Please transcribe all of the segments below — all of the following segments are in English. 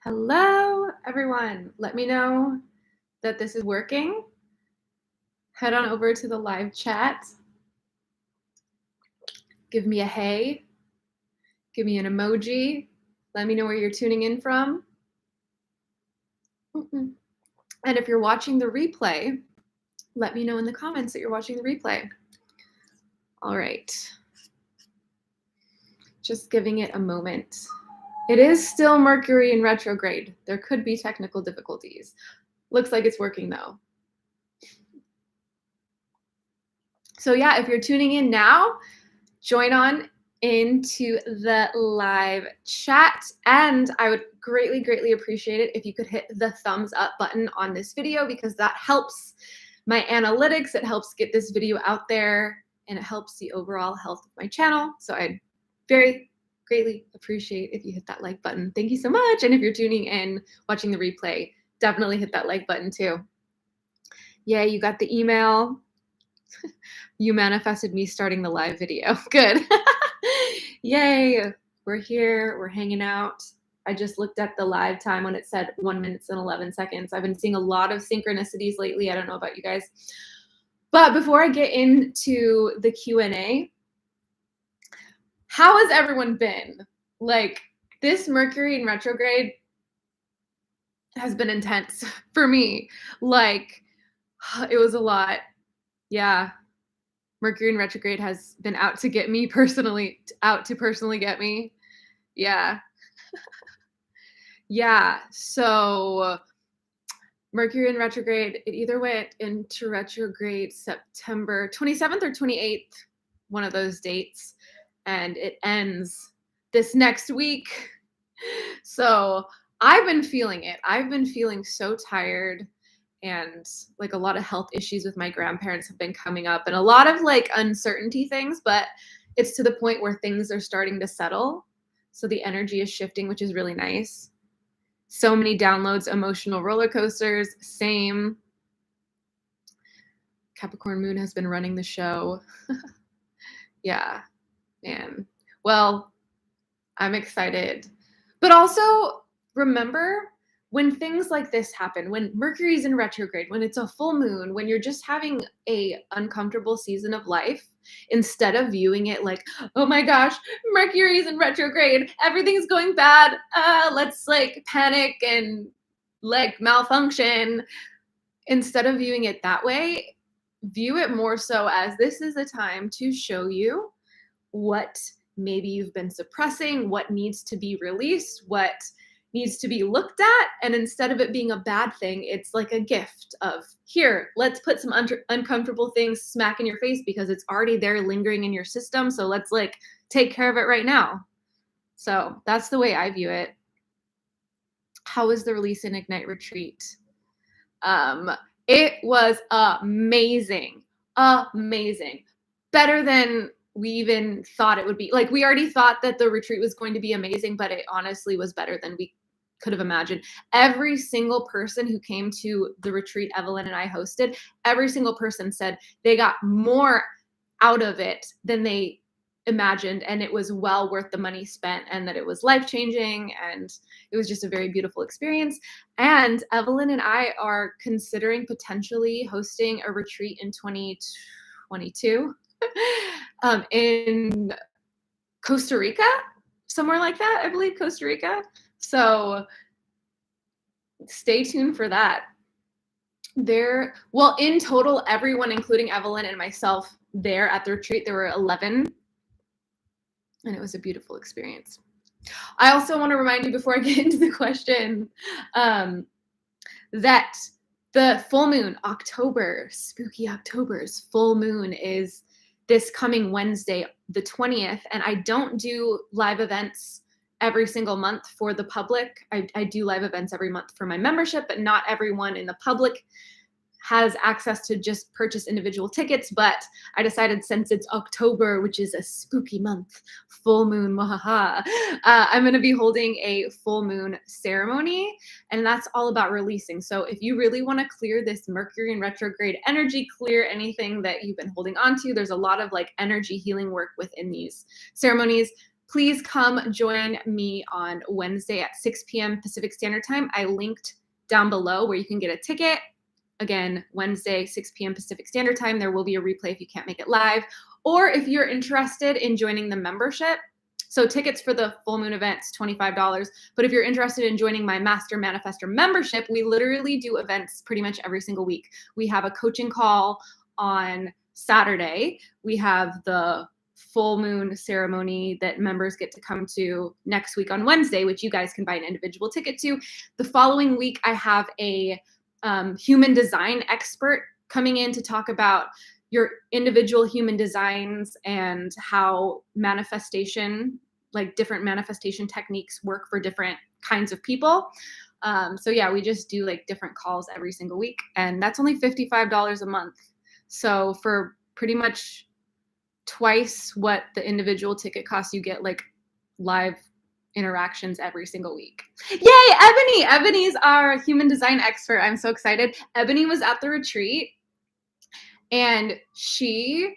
Hello, everyone. Let me know that this is working. Head on over to the live chat. Give me a hey. Give me an emoji. Let me know where you're tuning in from. And if you're watching the replay, let me know in the comments that you're watching the replay. All right. Just giving it a moment. It is still Mercury in retrograde. There could be technical difficulties. Looks like it's working though. So yeah, if you're tuning in now, join on into the live chat, and I would greatly appreciate it if you could hit the thumbs up button on this video, because that helps my analytics, it helps get this video out there, and it helps the overall health of my channel. So I'd very greatly appreciate if you hit that like button. Thank you so much. And if you're tuning in, watching the replay, definitely hit that like button too. Yay, you got the email. You manifested me starting the live video. Good. Yay. We're here. We're hanging out. I just looked at the live time when it said 1 minute and 11 seconds. I've been seeing a lot of synchronicities lately. I don't know about you guys. But before I get into the Q&A, how has everyone been? Like, this Mercury in retrograde has been intense for me. Like, it was a lot. Yeah. Mercury in retrograde has been out to get me personally, out to personally get me. Yeah. Yeah. So Mercury in retrograde, it either went into retrograde September 27th or 28th, one of those dates, and it ends this next week. So I've been feeling it. I've been feeling so tired, and like a lot of health issues with my grandparents have been coming up, and a lot of like uncertainty things, but it's to the point where things are starting to settle. So the energy is shifting, which is really nice. So many downloads, emotional roller coasters, same. Capricorn moon has been running the show. Yeah, man. Well, I'm excited. But also remember, when things like this happen, when Mercury's in retrograde, when it's a full moon, when you're just having a uncomfortable season of life, instead of viewing it like, oh my gosh, Mercury's in retrograde, everything's going bad, let's like panic and like malfunction. Instead of viewing it that way, view it more so as this is a time to show you what maybe you've been suppressing, what needs to be released, what needs to be looked at. And instead of it being a bad thing, it's like a gift of, here, let's put some uncomfortable things smack in your face because it's already there lingering in your system. So let's like take care of it right now. So that's the way I view it. How was the Release and Ignite retreat? It was amazing. Amazing. Better than we even thought it would be. Like, we already thought that the retreat was going to be amazing, but it honestly was better than we could have imagined. Every single person who came to the retreat Evelyn and I hosted, every single person said they got more out of it than they imagined, and it was well worth the money spent, and that it was life-changing, and it was just a very beautiful experience. And Evelyn and I are considering potentially hosting a retreat in 2022 in Costa Rica, somewhere like that, I believe, Costa Rica. So stay tuned for that. Well, in total, everyone, including Evelyn and myself, there at the retreat, there were 11, and it was a beautiful experience. I also want to remind you, before I get into the question, that the full moon, October, spooky October's full moon is this coming Wednesday, the 20th, and I don't do live events every single month for the public. I do live events every month for my membership, but not everyone in the public has access to just purchase individual tickets. But I decided, since it's October, which is a spooky month, full moon, I'm going to be holding a full moon ceremony, and that's all about releasing. So if you really want to clear this Mercury in retrograde energy, clear anything that you've been holding on to, there's a lot of like energy healing work within these ceremonies. please come join me on Wednesday at 6 p.m. Pacific Standard Time. I linked down below where you can get a ticket. Again, Wednesday, 6 p.m. Pacific Standard Time. There will be a replay if you can't make it live. Or if you're interested in joining the membership, so tickets for the full moon events, $25. But if you're interested in joining my Master Manifestor membership, we literally do events pretty much every single week. We have a coaching call on Saturday. We have the full moon ceremony that members get to come to next week on Wednesday, which you guys can buy an individual ticket to. The following week, I have a human design expert coming in to talk about your individual human designs and how manifestation, like different manifestation techniques work for different kinds of people. So yeah, we just do like different calls every single week, and that's only $55 a month. So for pretty much twice what the individual ticket costs, you get like live interactions every single week. Yay, Ebony! Ebony's our human design expert. I'm so excited. Ebony was at the retreat, and she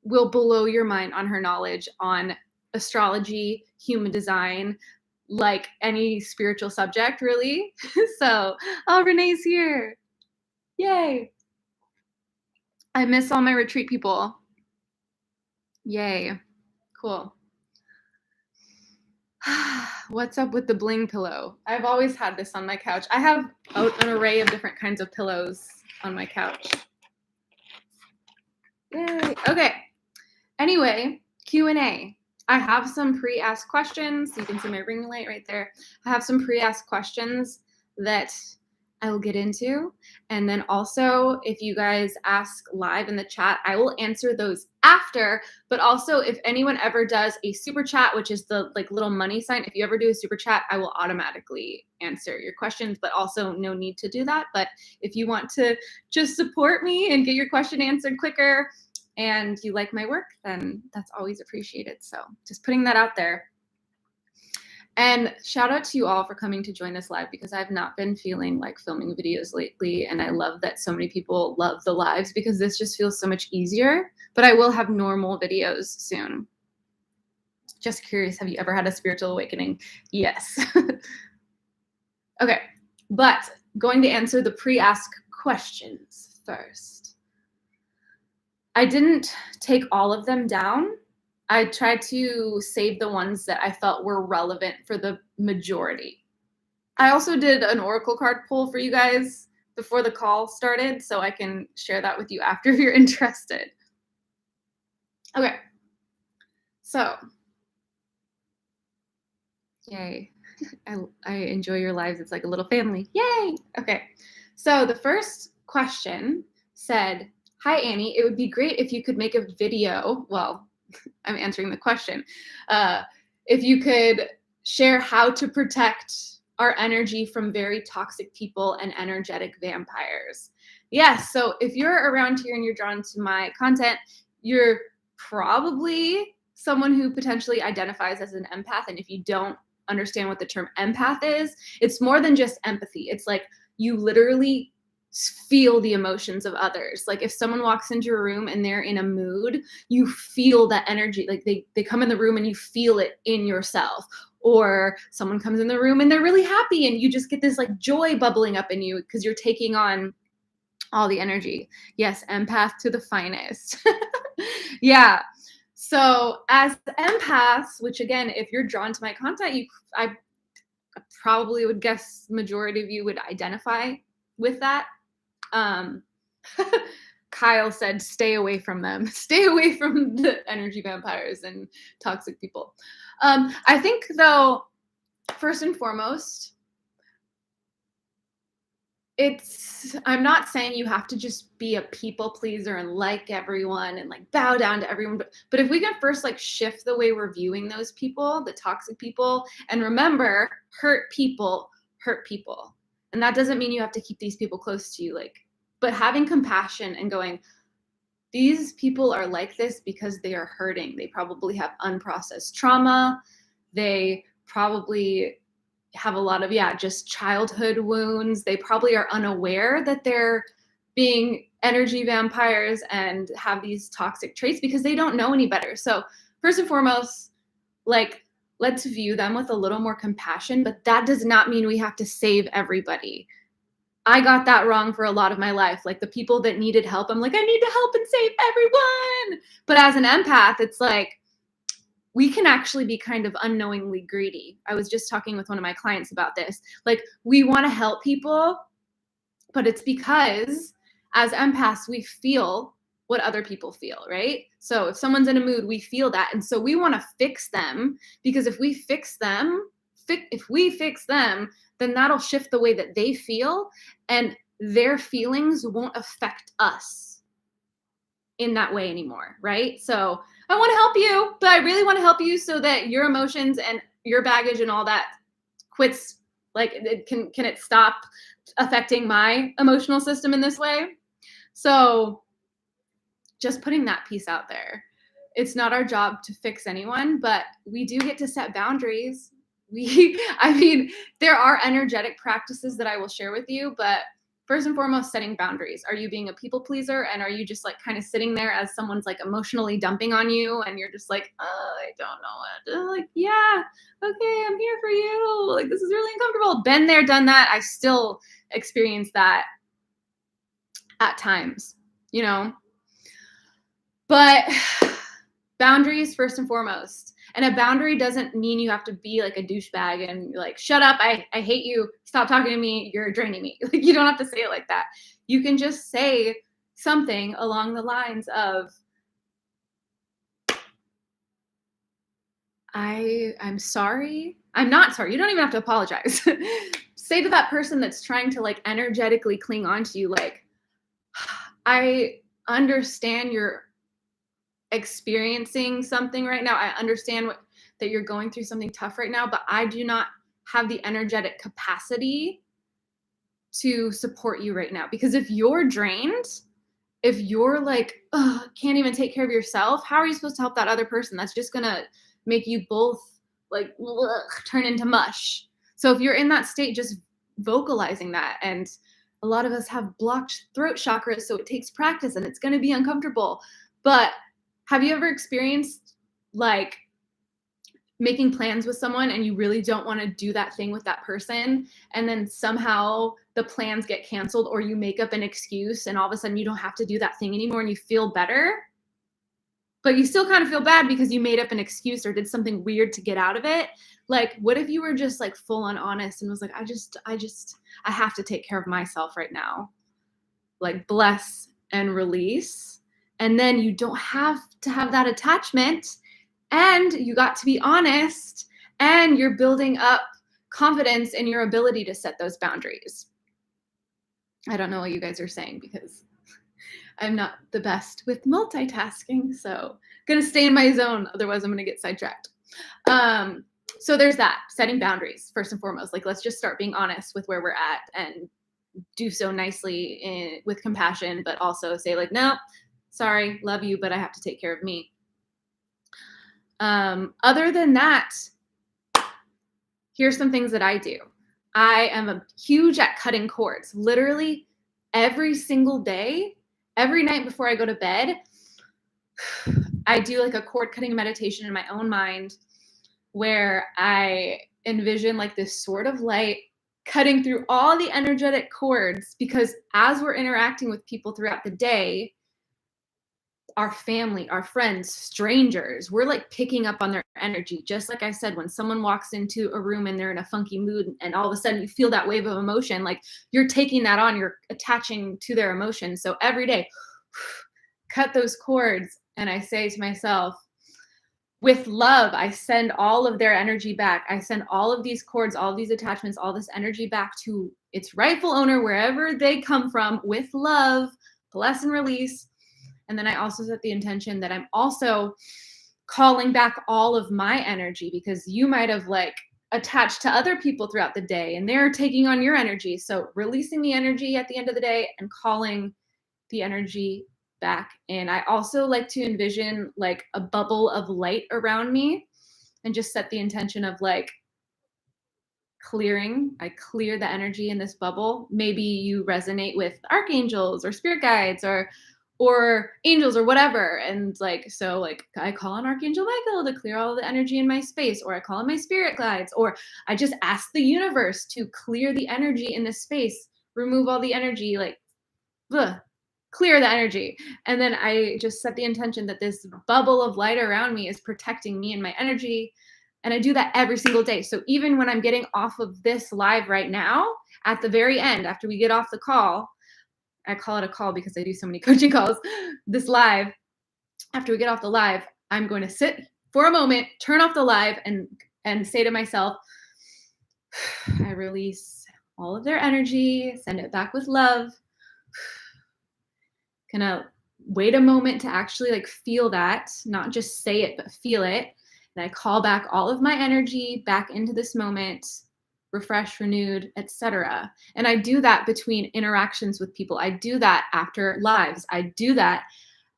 will blow your mind on her knowledge on astrology, human design, like any spiritual subject, really. So, oh, Renee's here. Yay. I miss all my retreat people. Yay. Cool. What's up with the bling pillow? I've always had this on my couch. I have an array of different kinds of pillows on my couch. Yay. Okay. Anyway, Q&A. I have some pre-asked questions. You can see my ring light right there. I have some pre-asked questions that I will get into. And then also, if you guys ask live in the chat, I will answer those after. But also, if anyone ever does a super chat, which is the like little money sign, if you ever do a super chat, I will automatically answer your questions, but also no need to do that. But if you want to just support me and get your question answered quicker and you like my work, then that's always appreciated. So just putting that out there. And shout out to you all for coming to join us live, because I've not been feeling like filming videos lately. And I love that so many people love the lives, because this just feels so much easier. But I will have normal videos soon. Just curious, have you ever had a spiritual awakening? Yes. Okay, but going to answer the pre-ask questions first. I didn't take all of them down. I tried to save the ones that I felt were relevant for the majority. I also did an oracle card pull for you guys before the call started, so I can share that with you after if you're interested. Okay, so, yay. I enjoy your lives. It's like a little family. Yay! Okay, so the first question said, "Hi, Annie. It would be great if you could make a video." Well, I'm answering the question. If you could share how to protect our energy from very toxic people and energetic vampires. Yes, so if you're around here and you're drawn to my content, you're probably someone who potentially identifies as an empath. And if you don't understand what the term empath is, it's more than just empathy. It's like you literally feel the emotions of others. Like if someone walks into a room and they're in a mood, you feel that energy. Like they come in the room and you feel it in yourself. Or someone comes in the room and they're really happy and you just get this like joy bubbling up in you because you're taking on all the energy. Yes, empath to the finest. Yeah. So as empaths, which again, if you're drawn to my content, I probably would guess majority of you would identify with that. Kyle said, stay away from them. Stay away from the energy vampires and toxic people. I think, though, first and foremost, I'm not saying you have to just be a people pleaser and like everyone and like bow down to everyone. But if we can first like shift the way we're viewing those people, the toxic people, and remember, hurt people hurt people. And that doesn't mean you have to keep these people close to you, but having compassion and going, these people are like this because they are hurting. They probably have unprocessed trauma. They probably have a lot of, just childhood wounds. They probably are unaware that they're being energy vampires and have these toxic traits because they don't know any better. So first and foremost, like let's view them with a little more compassion, but that does not mean we have to save everybody. I got that wrong for a lot of my life. Like the people that needed help, I'm like, I need to help and save everyone. But as an empath, it's like, we can actually be kind of unknowingly greedy. I was just talking with one of my clients about this. Like, we want to help people, but it's because as empaths, we feel what other people feel, right? So if someone's in a mood, we feel that. And so we want to fix them, because if we fix them, then that'll shift the way that they feel, and their feelings won't affect us in that way anymore, right? So I want to help you, but I really want to help you so that your emotions and your baggage and all that quits. Like, can it stop affecting my emotional system in this way? So just putting that piece out there. It's not our job to fix anyone, but we do get to set boundaries. I mean, there are energetic practices that I will share with you, but first and foremost, setting boundaries. Are you being a people pleaser, and are you just like kind of sitting there as someone's like emotionally dumping on you, and you're just like, oh, I don't know what, like, yeah, okay, I'm here for you. Like, this is really uncomfortable. Been there, done that. I still experience that at times, you know, but boundaries first and foremost. And a boundary doesn't mean you have to be like a douchebag and you're like, shut up, I hate you, stop talking to me, you're draining me. Like, you don't have to say it like that. You can just say something along the lines of, I'm sorry. I'm not sorry. You don't even have to apologize. Say to that person that's trying to like energetically cling on to you, like, I understand you're experiencing something right now. I understand that you're going through something tough right now, but I do not have the energetic capacity to support you right now. Because if you're drained, if you're like, can't even take care of yourself, how are you supposed to help that other person? That's just gonna make you both like turn into mush. So if you're in that state, just vocalizing that. And a lot of us have blocked throat chakras, so it takes practice and it's going to be uncomfortable. But have you ever experienced like making plans with someone and you really don't want to do that thing with that person, and then somehow the plans get canceled, or you make up an excuse and all of a sudden you don't have to do that thing anymore and you feel better? But you still kind of feel bad because you made up an excuse or did something weird to get out of it. Like, what if you were just like full on honest and was like, I have to take care of myself right now. Like, bless and release. And then you don't have to have that attachment, and you got to be honest, and you're building up confidence in your ability to set those boundaries. I don't know what you guys are saying because I'm not the best with multitasking, so I'm gonna stay in my zone. Otherwise, I'm gonna get sidetracked. So there's that, setting boundaries first and foremost. Like, let's just start being honest with where we're at and do so nicely with compassion, but also say like, no, sorry, love you, but I have to take care of me. Other than that, here's some things that I do. I am huge at cutting cords. Literally every single day, every night before I go to bed, I do like a cord cutting meditation in my own mind where I envision like this sort of light cutting through all the energetic cords, because as we're interacting with people throughout the day, our family, our friends, strangers, we're like picking up on their energy. Just like I said, when someone walks into a room and they're in a funky mood and all of a sudden you feel that wave of emotion, like you're taking that on, you're attaching to their emotion. So every day, cut those cords. And I say to myself, with love, I send all of their energy back. I send all of these cords, all of these attachments, all this energy back to its rightful owner, wherever they come from, with love, bless and release. And then I also set the intention that I'm also calling back all of my energy, because you might have like attached to other people throughout the day and they're taking on your energy. So releasing the energy at the end of the day and calling the energy back. And I also like to envision like a bubble of light around me and just set the intention of like clearing. I clear the energy in this bubble. Maybe you resonate with archangels or spirit guides or or angels or whatever. And like, so like I call on Archangel Michael to clear all the energy in my space, or I call on my spirit guides, or I just ask the universe to clear the energy in this space, remove all the energy, like, ugh, clear the energy. And then I just set the intention that this bubble of light around me is protecting me and my energy. And I do that every single day. So even when I'm getting off of this live right now, at the very end, after we get off the call, I call it a call because I do so many coaching calls, this live, after we get off the live, I'm going to sit for a moment, turn off the live, and say to myself, I release all of their energy, send it back with love. Gonna wait a moment to actually like feel that, not just say it, but feel it. And I call back all of my energy back into this moment, refreshed, renewed, etc. And I do that between interactions with people. I do that after lives. I do that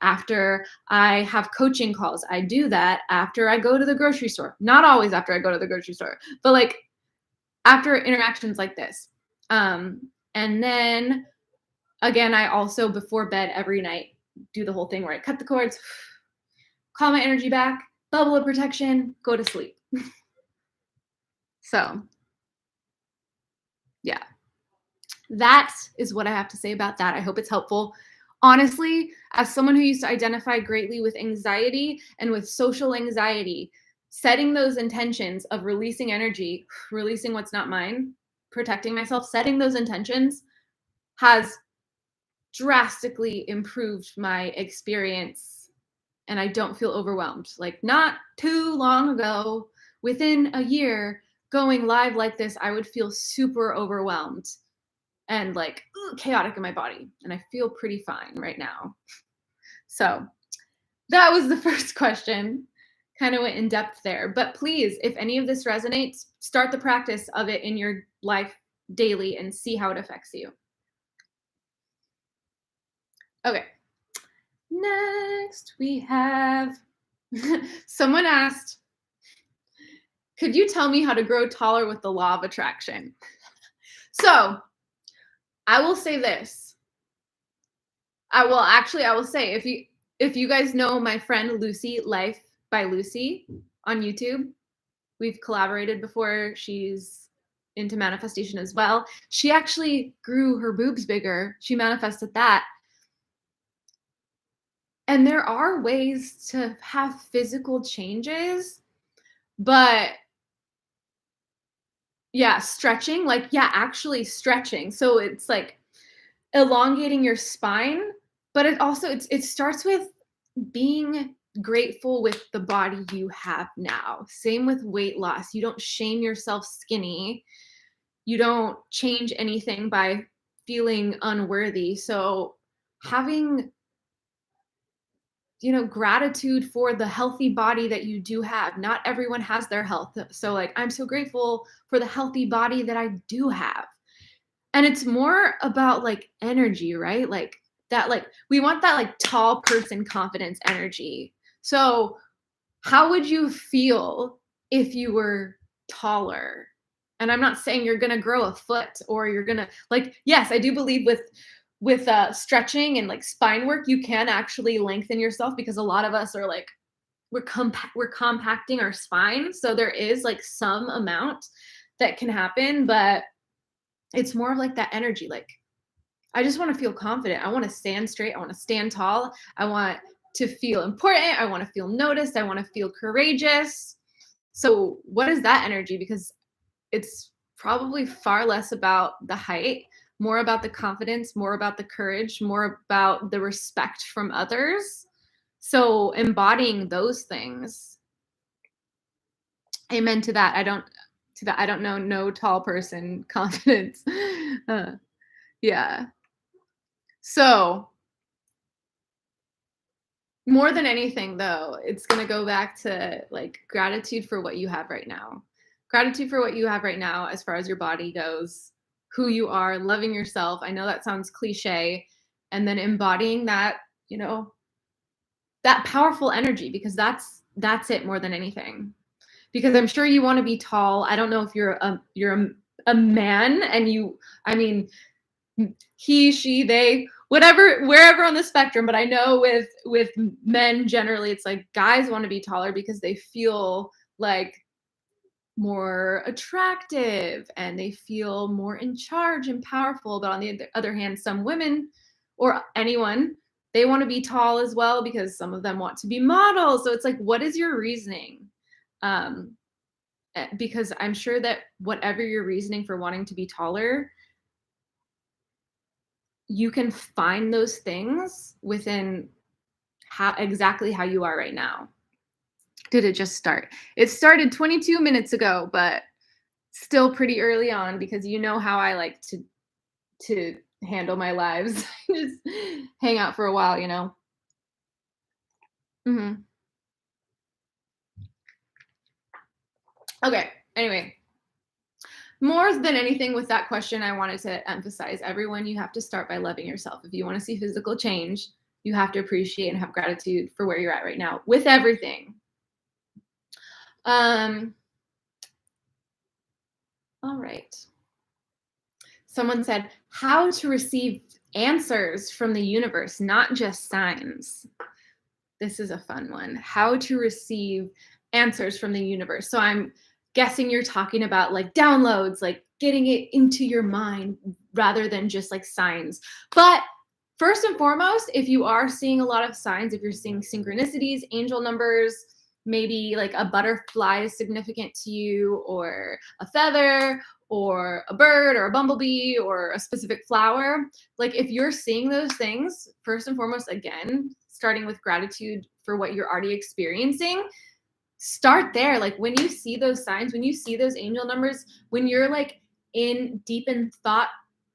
after I have coaching calls. I do that after I go to the grocery store. Not always after I go to the grocery store, but like after interactions like this. And then again, I also before bed every night do the whole thing where I cut the cords, call my energy back, bubble of protection, go to sleep. So yeah, that is what I have to say about that. I hope it's helpful. Honestly, as someone who used to identify greatly with anxiety and with social anxiety, setting those intentions of releasing energy, releasing what's not mine, protecting myself, setting those intentions has drastically improved my experience, and I don't feel overwhelmed. Like not too long ago, within a year, going live like this, I would feel super overwhelmed and like chaotic in my body. And I feel pretty fine right now. So that was the first question. Kind of went in depth there. But please, if any of this resonates, start the practice of it in your life daily and see how it affects you. Okay. Next, we have someone asked, could you tell me how to grow taller with the law of attraction? So I will say this. I will say if you guys know my friend Lucy, Life by Lucy on YouTube, we've collaborated before. She's into manifestation as well. She actually grew her boobs bigger. She manifested that. And there are ways to have physical changes, but yeah, stretching, like, yeah, actually stretching. So it's like elongating your spine, but it starts with being grateful with the body you have now. Same with weight loss. You don't shame yourself skinny. You don't change anything by feeling unworthy. So having gratitude for the healthy body that you do have. Not everyone has their health. So like, I'm so grateful for the healthy body that I do have. And it's more about like energy, right? Like that, like we want that like tall person confidence energy. So how would you feel if you were taller? And I'm not saying you're going to grow a foot or you're going to like, yes, I do believe with stretching and like spine work, you can actually lengthen yourself because a lot of us are like, we're compacting our spine. So there is like some amount that can happen, but it's more of like that energy. Like, I just want to feel confident. I want to stand straight. I want to stand tall. I want to feel important. I want to feel noticed. I want to feel courageous. So what is that energy? Because it's probably far less about the height, more about the confidence, more about the courage, more about the respect from others. So embodying those things. Amen to that. I don't know no tall person confidence. Yeah. So more than anything though, it's going to go back to like gratitude for what you have right now. Gratitude for what you have right now as far as your body goes, who you are, loving yourself. I know that sounds cliche. And then embodying that, that powerful energy, because that's it more than anything. Because I'm sure you want to be tall. I don't know if you're a man and he, she, they, wherever on the spectrum, but I know with men generally it's like guys want to be taller because they feel like more attractive and they feel more in charge and powerful. But on the other hand, some women or anyone, they want to be tall as well because some of them want to be models. So it's like, what is your reasoning? Um, because I'm sure that whatever your reasoning for wanting to be taller, you can find those things within exactly how you are right now. Did it just start? It started 22 minutes ago, but still pretty early on because you know how I like to handle my lives. Just hang out for a while, you know. Mhm. Okay. Anyway, more than anything with that question, I wanted to emphasize everyone, you have to start by loving yourself. If you want to see physical change, you have to appreciate and have gratitude for where you're at right now with everything. Um, all right. Someone said, how to receive answers from the universe, not just signs. This is a fun one. How to receive answers from the universe. So I'm guessing you're talking about like downloads, like getting it into your mind rather than just like signs. But first and foremost, if you are seeing a lot of signs, if you're seeing synchronicities, angel numbers, maybe like a butterfly is significant to you, or a feather, or a bird, or a bumblebee, or a specific flower. Like if you're seeing those things, first and foremost, again, starting with gratitude for what you're already experiencing, start there. Like when you see those signs, when you see those angel numbers, when you're like in deep in thought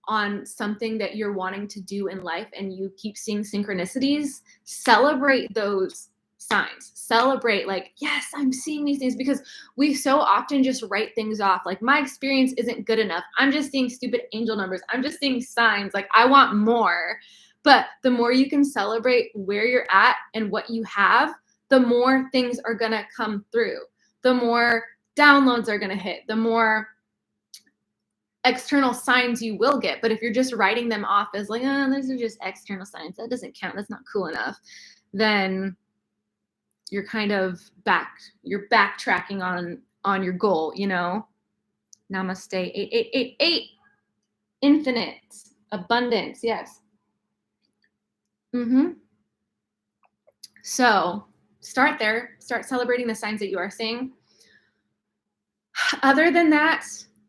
on something that you're wanting to do in life and you keep seeing synchronicities, celebrate those signs. Celebrate like, yes, I'm seeing these things, because we so often just write things off. Like my experience isn't good enough. I'm just seeing stupid angel numbers. I'm just seeing signs. Like I want more. But the more you can celebrate where you're at and what you have, the more things are going to come through. The more downloads are going to hit. The more external signs you will get. But if you're just writing them off as like, oh, those are just external signs, that doesn't count, that's not cool enough, then you're kind of you're backtracking on your goal, you know. Namaste 8888. Infinite abundance. Yes. So start there. Start celebrating the signs that you are seeing. Other than that,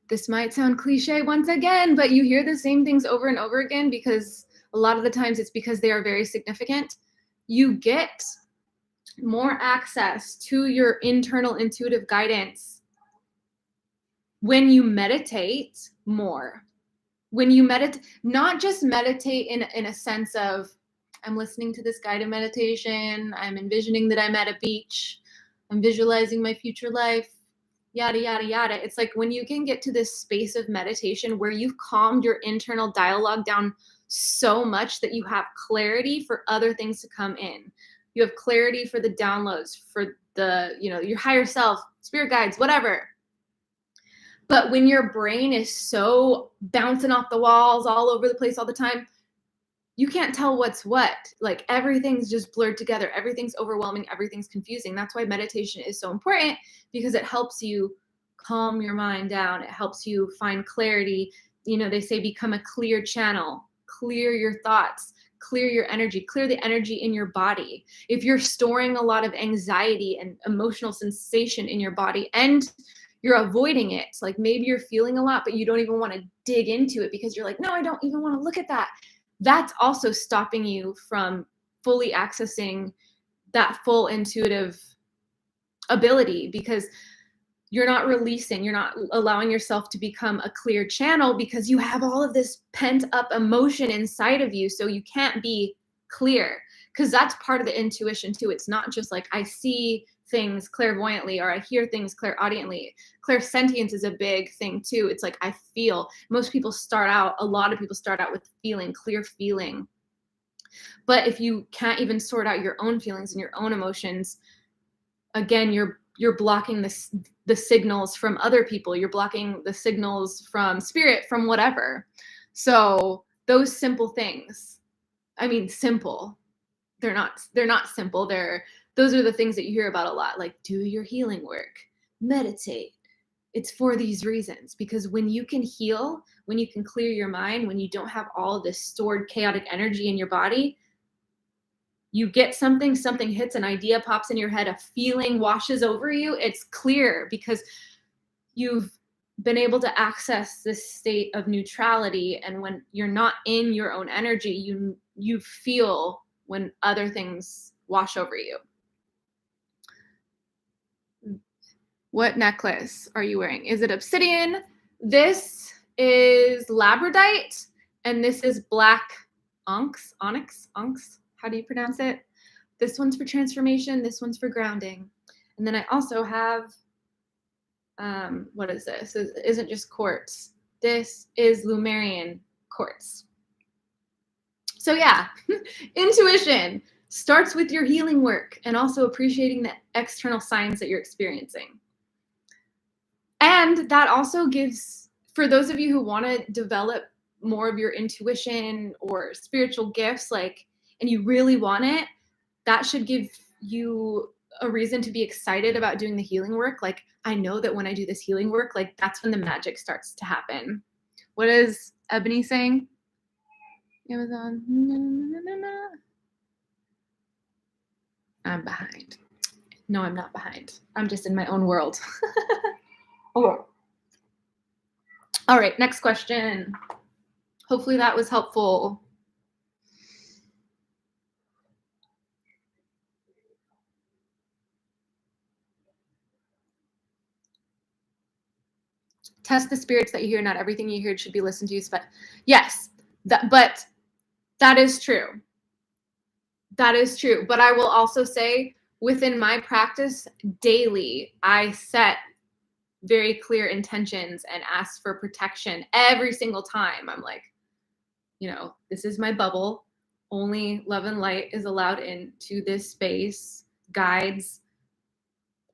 this might sound cliche once again, but you hear the same things over and over again because a lot of the times it's because they are very significant. You get more access to your internal intuitive guidance when you meditate more. When you meditate, not just meditate in a sense of, I'm listening to this guided meditation, I'm envisioning that I'm at a beach, I'm visualizing my future life, yada, yada, yada. It's like when you can get to this space of meditation where you've calmed your internal dialogue down so much that you have clarity for other things to come in. You have clarity for the downloads, for the, you know, your higher self, spirit guides, whatever. But when your brain is so bouncing off the walls all over the place all the time, you can't tell what's what. Like everything's just blurred together. Everything's overwhelming. Everything's confusing. That's why meditation is so important, because it helps you calm your mind down. It helps you find clarity. You know, they say become a clear channel, clear your thoughts, clear your energy, clear the energy in your body. If you're storing a lot of anxiety and emotional sensation in your body and you're avoiding it, like maybe you're feeling a lot, but you don't even want to dig into it because you're like, no, I don't even want to look at that. That's also stopping you from fully accessing that full intuitive ability, because you're not releasing, you're not allowing yourself to become a clear channel because you have all of this pent up emotion inside of you. So you can't be clear, because that's part of the intuition too. It's not just like I see things clairvoyantly or I hear things clairaudiently. Clairsentience is a big thing too. It's like I feel. Most people start out, a lot of people start out with feeling, clear feeling. But if you can't even sort out your own feelings and your own emotions, again, you're blocking the signals from other people. You're blocking the signals from spirit, from whatever. So those simple things, I mean, simple. They're not simple. Those are the things that you hear about a lot, like do your healing work, meditate. It's for these reasons, because when you can heal, when you can clear your mind, when you don't have all of this stored chaotic energy in your body, you get something hits, an idea pops in your head, a feeling washes over you, it's clear because you've been able to access this state of neutrality. And when you're not in your own energy, you feel when other things wash over you. What necklace are you wearing? Is it obsidian? This is labradorite, and this is black onyx. How do you pronounce it? This one's for transformation. This one's for grounding. And then I also have, what is this? It isn't just quartz. This is Lumerian quartz. So yeah, intuition starts with your healing work and also appreciating the external signs that you're experiencing. And that also gives, for those of you who want to develop more of your intuition or spiritual gifts, like, and you really want it, that should give you a reason to be excited about doing the healing work. Like, I know that when I do this healing work, like, that's when the magic starts to happen. What is Ebony saying? Amazon. I'm behind. No, I'm not behind. I'm just in my own world. Oh. All right, next question. Hopefully that was helpful. Test the spirits that you hear. Not everything you hear should be listened to. But yes, but that is true. That is true. But I will also say, within my practice daily, I set very clear intentions and ask for protection every single time. I'm like, you know, this is my bubble. Only love and light is allowed into this space. Guides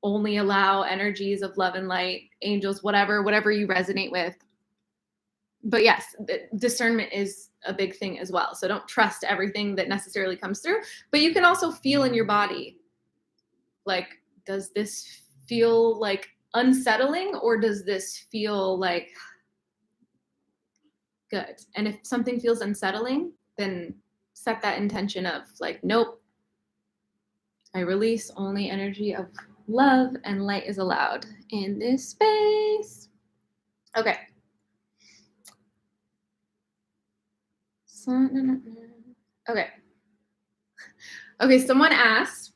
only allow energies of love and light, angels, whatever you resonate with. But yes, discernment is a big thing as well. So don't trust everything that necessarily comes through, but you can also feel in your body, like, does this feel like unsettling, or does this feel like good? And if something feels unsettling, then set that intention of like, nope, I release only energy of love and light is allowed in this space. Okay. Okay, someone asked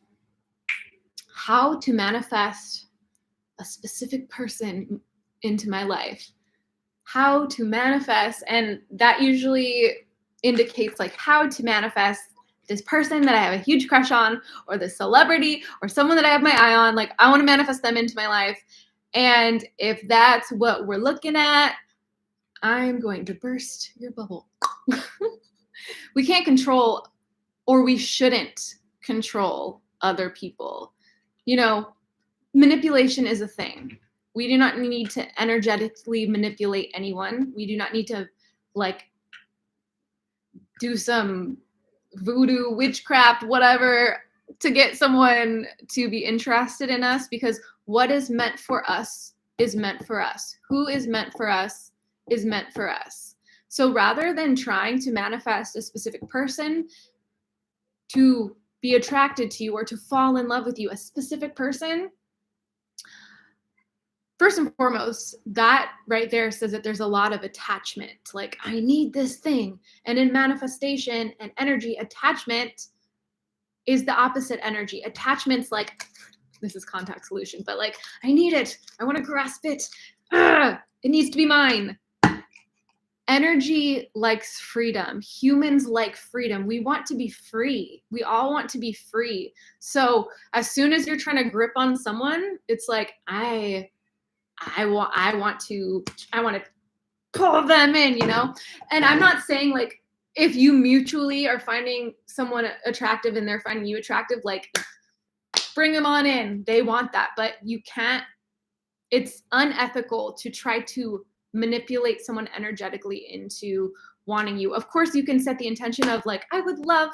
how to manifest a specific person into my life. How to manifest, and that usually indicates like how to manifest this person that I have a huge crush on, or this celebrity, or someone that I have my eye on. Like, I want to manifest them into my life. And if that's what we're looking at, I'm going to burst your bubble. We can't control, or we shouldn't control other people. You know, manipulation is a thing. We do not need to energetically manipulate anyone. We do not need to like do some voodoo, witchcraft, whatever, to get someone to be interested in us, because what is meant for us is meant for us. Who is meant for us is meant for us. So rather than trying to manifest a specific person to be attracted to you or to fall in love with you, a specific person, first and foremost, that right there says that there's a lot of attachment. Like, I need this thing. And in manifestation and energy, attachment is the opposite energy. Attachment's like, this is contact solution, but like, I need it. I want to grasp it. It needs to be mine. Energy likes freedom. Humans like freedom. We want to be free. We all want to be free. So as soon as you're trying to grip on someone, it's like, I want to pull them in, you know? And I'm not saying like, if you mutually are finding someone attractive and they're finding you attractive, like, bring them on in. They want that, but you can't, it's unethical to try to manipulate someone energetically into wanting you. Of course, you can set the intention of like, I would love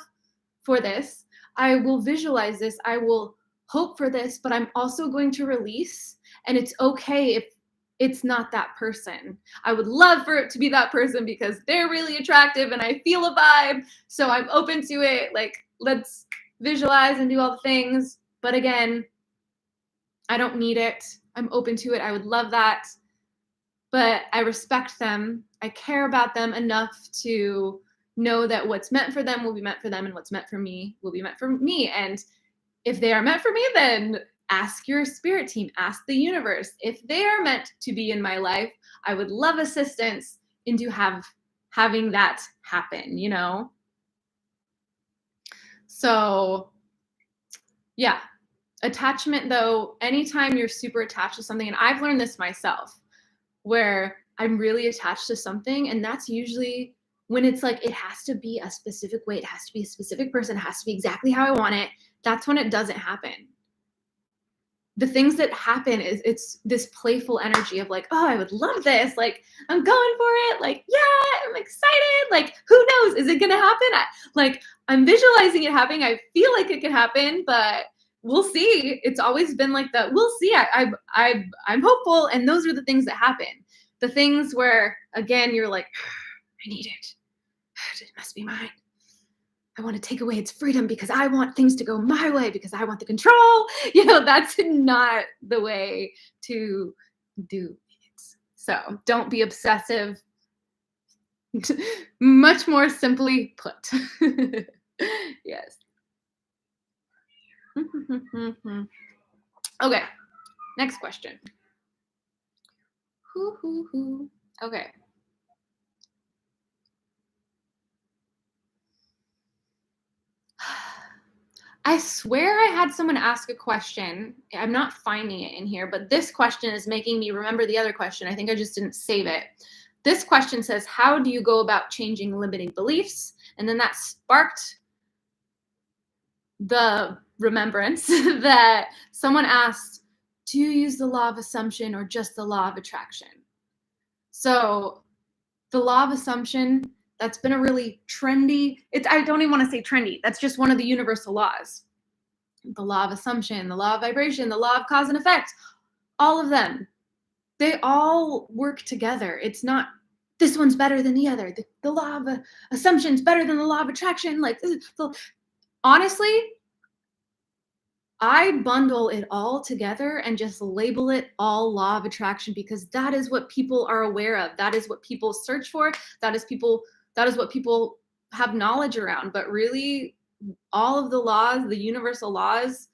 for this. I will visualize this. I will hope for this, but I'm also going to release. And it's okay if it's not that person. I would love for it to be that person because they're really attractive and I feel a vibe. So I'm open to it. Like, let's visualize and do all the things. But again, I don't need it. I'm open to it. I would love that. But I respect them. I care about them enough to know that what's meant for them will be meant for them and what's meant for me will be meant for me. And if they are meant for me, then ask your spirit team, ask the universe. If they are meant to be in my life, I would love assistance into having that happen, you know? So yeah, attachment though, anytime you're super attached to something, and I've learned this myself, where I'm really attached to something, and that's usually when it's like, it has to be a specific way, it has to be a specific person, it has to be exactly how I want it. That's when it doesn't happen. The things that happen is it's this playful energy of like, oh, I would love this. Like, I'm going for it. Like, yeah, I'm excited. Like, who knows? Is it going to happen? I'm visualizing it happening. I feel like it can happen, but we'll see. It's always been like that. We'll see. I'm hopeful. And those are the things that happen. The things where, again, you're like, I need it. It must be mine. I want to take away its freedom because I want things to go my way because I want the control. You know, that's not the way to do it. So don't be obsessive. Much more simply put. Yes. Okay. Next question. Okay. I swear I had someone ask a question. I'm not finding it in here, but this question is making me remember the other question. I think I just didn't save it. This question says, how do you go about changing limiting beliefs? And then that sparked the remembrance that someone asked, do you use the law of assumption or just the law of attraction? So the law of assumption, that's been a really trendy, I don't even want to say trendy, that's just one of the universal laws. The law of assumption, the law of vibration, the law of cause and effect, all of them, they all work together. It's not this one's better than the other. The law of assumption is better than the law of attraction. Like, honestly, I bundle it all together and just label it all law of attraction because that is what people are aware of. That is what people search for. That is what people have knowledge around. But really, all of the laws, the universal laws,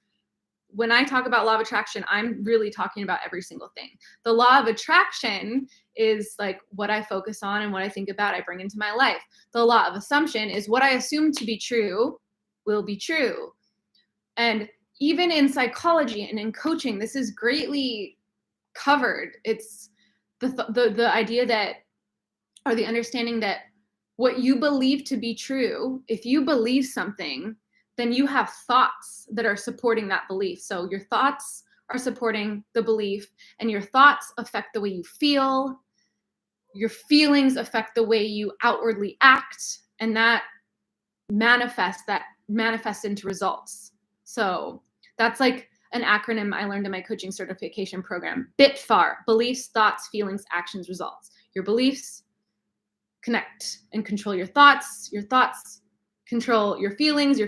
when I talk about law of attraction, I'm really talking about every single thing. The law of attraction is like what I focus on and what I think about, I bring into my life. The law of assumption is what I assume to be true will be true. And even in psychology and in coaching, this is greatly covered. It's the idea that, or the understanding that what you believe to be true, if you believe something, then you have thoughts that are supporting that belief. So your thoughts are supporting the belief, and your thoughts affect the way you feel. Your feelings affect the way you outwardly act, and that manifests into results. So that's like an acronym I learned in my coaching certification program. BITFAR: beliefs, thoughts, feelings, actions, results. Your beliefs connect and control your thoughts control your feelings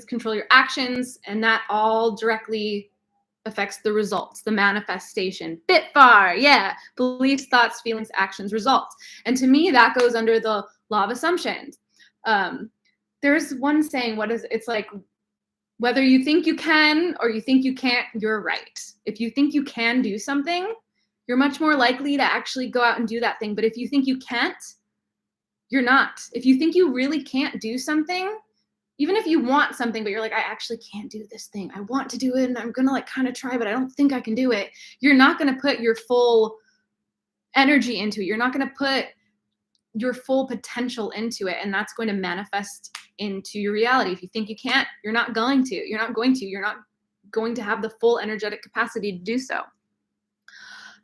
control your actions, and that all directly affects the results, the manifestation. BITFAR, yeah, beliefs, thoughts, feelings, actions, results. And to me, that goes under the law of assumptions. There's one saying, it's like, whether you think you can or you think you can't, you're right. If you think you can do something, you're much more likely to actually go out and do that thing. But if you think you can't, you're not. If you think you really can't do something, even if you want something, but you're like, I actually can't do this thing. I want to do it and I'm going to like kind of try, but I don't think I can do it. You're not going to put your full energy into it. You're not going to put your full potential into it. And that's going to manifest into your reality. If you think you can't, you're not going to. You're not going to have the full energetic capacity to do so.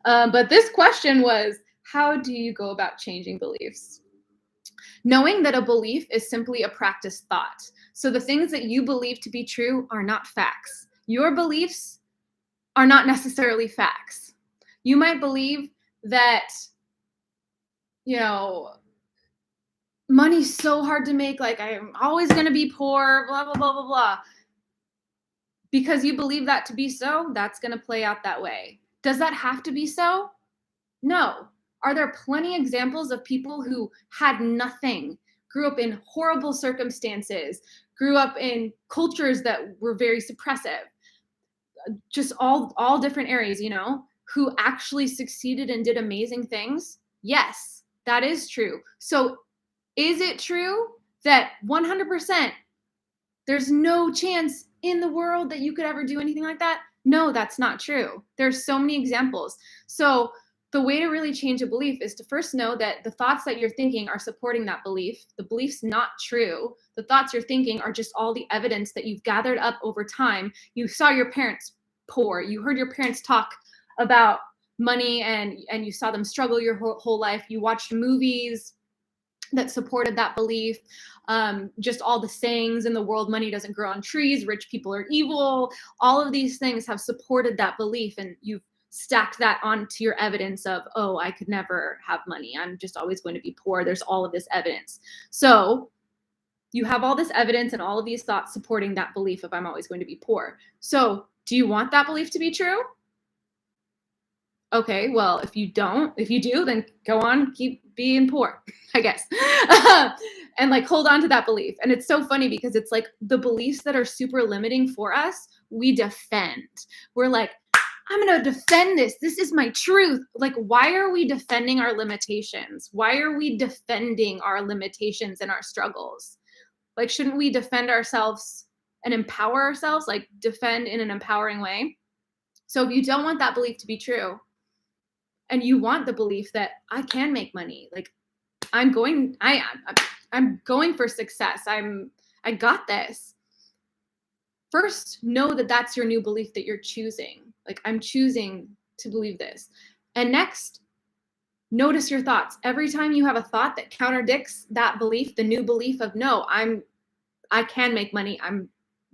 But this question was, how do you go about changing beliefs? Knowing that a belief is simply a practiced thought. So the things that you believe to be true are not facts. Your beliefs are not necessarily facts. You might believe that, you know, money's so hard to make, like I'm always going to be poor, blah, blah, blah, blah, blah. Because you believe that to be so, that's going to play out that way. Does that have to be so? No. Are there plenty examples of people who had nothing, grew up in horrible circumstances, grew up in cultures that were very suppressive, just all different areas, you know, who actually succeeded and did amazing things? Yes, that is true. So is it true that 100% there's no chance in the world that you could ever do anything like that? No, that's not true. There's so many examples. So the way to really change a belief is to first know that the thoughts that you're thinking are supporting that belief. The belief's not true. The thoughts you're thinking are just all the evidence that you've gathered up over time. You saw your parents poor. You heard your parents talk about money and you saw them struggle your whole life. You watched movies that supported that belief. Just all the sayings in the world, money doesn't grow on trees, rich people are evil. All of these things have supported that belief, and you've stacked that onto your evidence of, oh, I could never have money. I'm just always going to be poor. There's all of this evidence. So you have all this evidence and all of these thoughts supporting that belief of I'm always going to be poor. So do you want that belief to be true? Okay, well, if you do, then go on, keep being poor, I guess. And like hold on to that belief. And it's so funny because it's like the beliefs that are super limiting for us, we defend. We're like, I'm going to defend this. This is my truth. Like, why are we defending our limitations? Why are we defending our limitations and our struggles? Like, shouldn't we defend ourselves and empower ourselves? Like, defend in an empowering way. So if you don't want that belief to be true, and you want the belief that I can make money, like I'm going for success. I got this. First, know that that's your new belief that you're choosing. Like, I'm choosing to believe this. And next, notice your thoughts. Every time you have a thought that contradicts that belief, the new belief of no, I can make money. I'm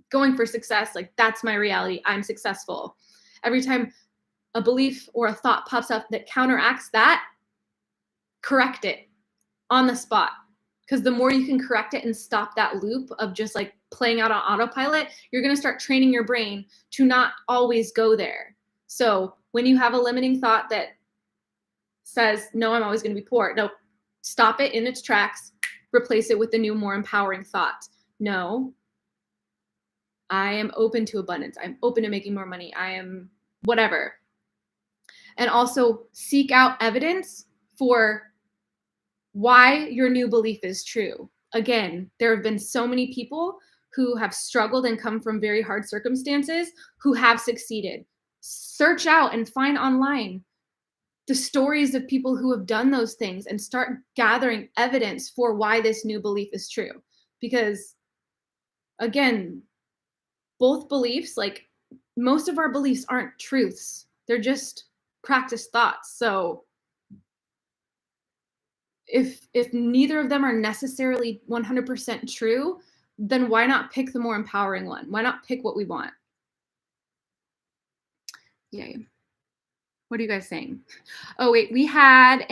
going for success. Like, that's my reality. I'm successful. Every time a belief or a thought pops up that counteracts that, correct it on the spot. Because the more you can correct it and stop that loop of just like playing out on autopilot, you're going to start training your brain to not always go there. So when you have a limiting thought that says, no, I'm always going to be poor, no, stop it in its tracks, replace it with the new, more empowering thought. No, I am open to abundance. I'm open to making more money. I am whatever. And also seek out evidence for why your new belief is true. Again, there have been so many people who have struggled and come from very hard circumstances who have succeeded. Search out and find online the stories of people who have done those things and start gathering evidence for why this new belief is true. Because again, both beliefs, like most of our beliefs aren't truths. They're just practiced thoughts. So if neither of them are necessarily 100% true, then why not pick the more empowering one? Why not pick what we want? Yay. What are you guys saying? Oh, wait, we had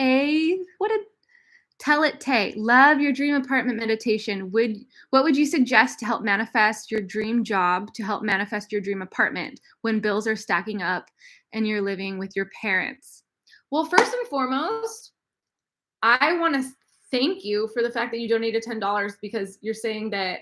Tell It Tay. Love your dream apartment meditation. What would you suggest to help manifest your dream job, to help manifest your dream apartment when bills are stacking up and you're living with your parents? Well, first and foremost, I want to thank you for the fact that you donated $10 because you're saying that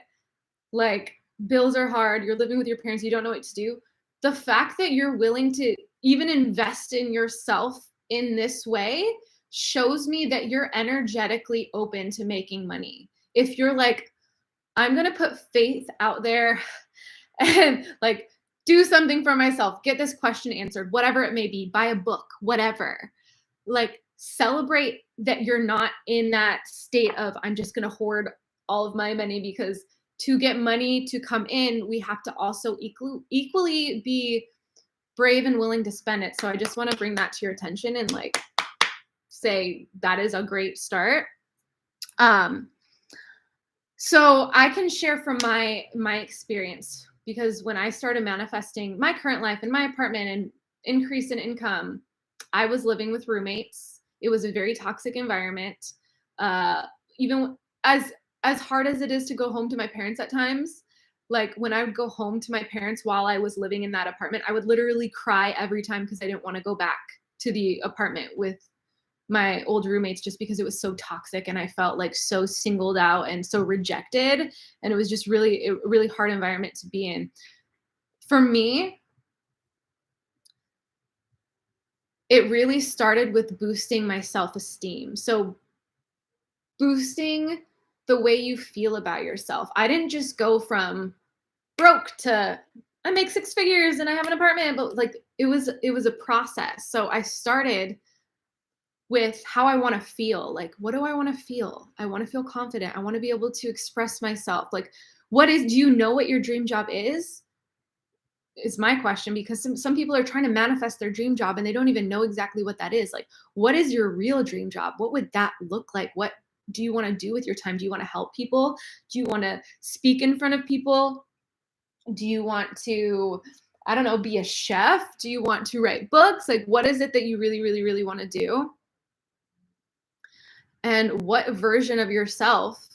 like bills are hard, you're living with your parents, you don't know what to do. The fact that you're willing to even invest in yourself in this way shows me that you're energetically open to making money. If you're like, I'm going to put faith out there and like do something for myself, get this question answered, whatever it may be, buy a book, whatever. Like, celebrate that you're not in that state of I'm just going to hoard all of my money, because to get money to come in, we have to also equally be brave and willing to spend it. So I just want to bring that to your attention and like say that is a great start. Um, so I can share from my experience, because when I started manifesting my current life in my apartment and increase in income, I was living with roommates. It was a very toxic environment. Uh, even as hard as it is to go home to my parents at times, like when I would go home to my parents while I was living in that apartment, I would literally cry every time because I didn't want to go back to the apartment with my old roommates, just because it was so toxic and I felt like so singled out and so rejected, and it was just really a really hard environment to be in. For me, it really started with boosting my self-esteem. So boosting the way you feel about yourself. I didn't just go from broke to I make six figures and I have an apartment, but like it was a process. So I started with how I want to feel. Like, what do I want to feel? I want to feel confident. I want to be able to express myself. Like, do you know what your dream job is? Is my question, because some people are trying to manifest their dream job and they don't even know exactly what that is. Like, what is your real dream job? What would that look like? What do you want to do with your time? Do you want to help people? Do you want to speak in front of people? Do you want to, I don't know, be a chef? Do you want to write books? Like, what is it that you really, really, really want to do? And what version of yourself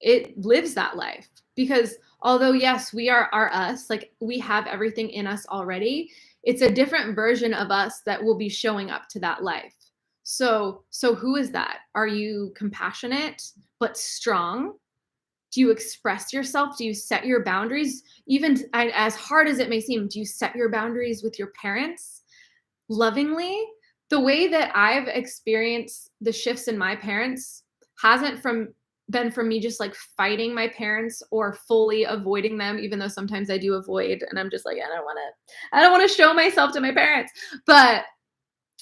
it lives that life? Because although yes, we are us, like we have everything in us already, it's a different version of us that will be showing up to that life. So who is that? Are you compassionate but strong? Do you express yourself? Do you set your boundaries? Even as hard as it may seem, do you set your boundaries with your parents lovingly? The way that I've experienced the shifts in my parents hasn't been from me just like fighting my parents or fully avoiding them, even though sometimes I do avoid and I'm just like, I don't want to show myself to my parents. But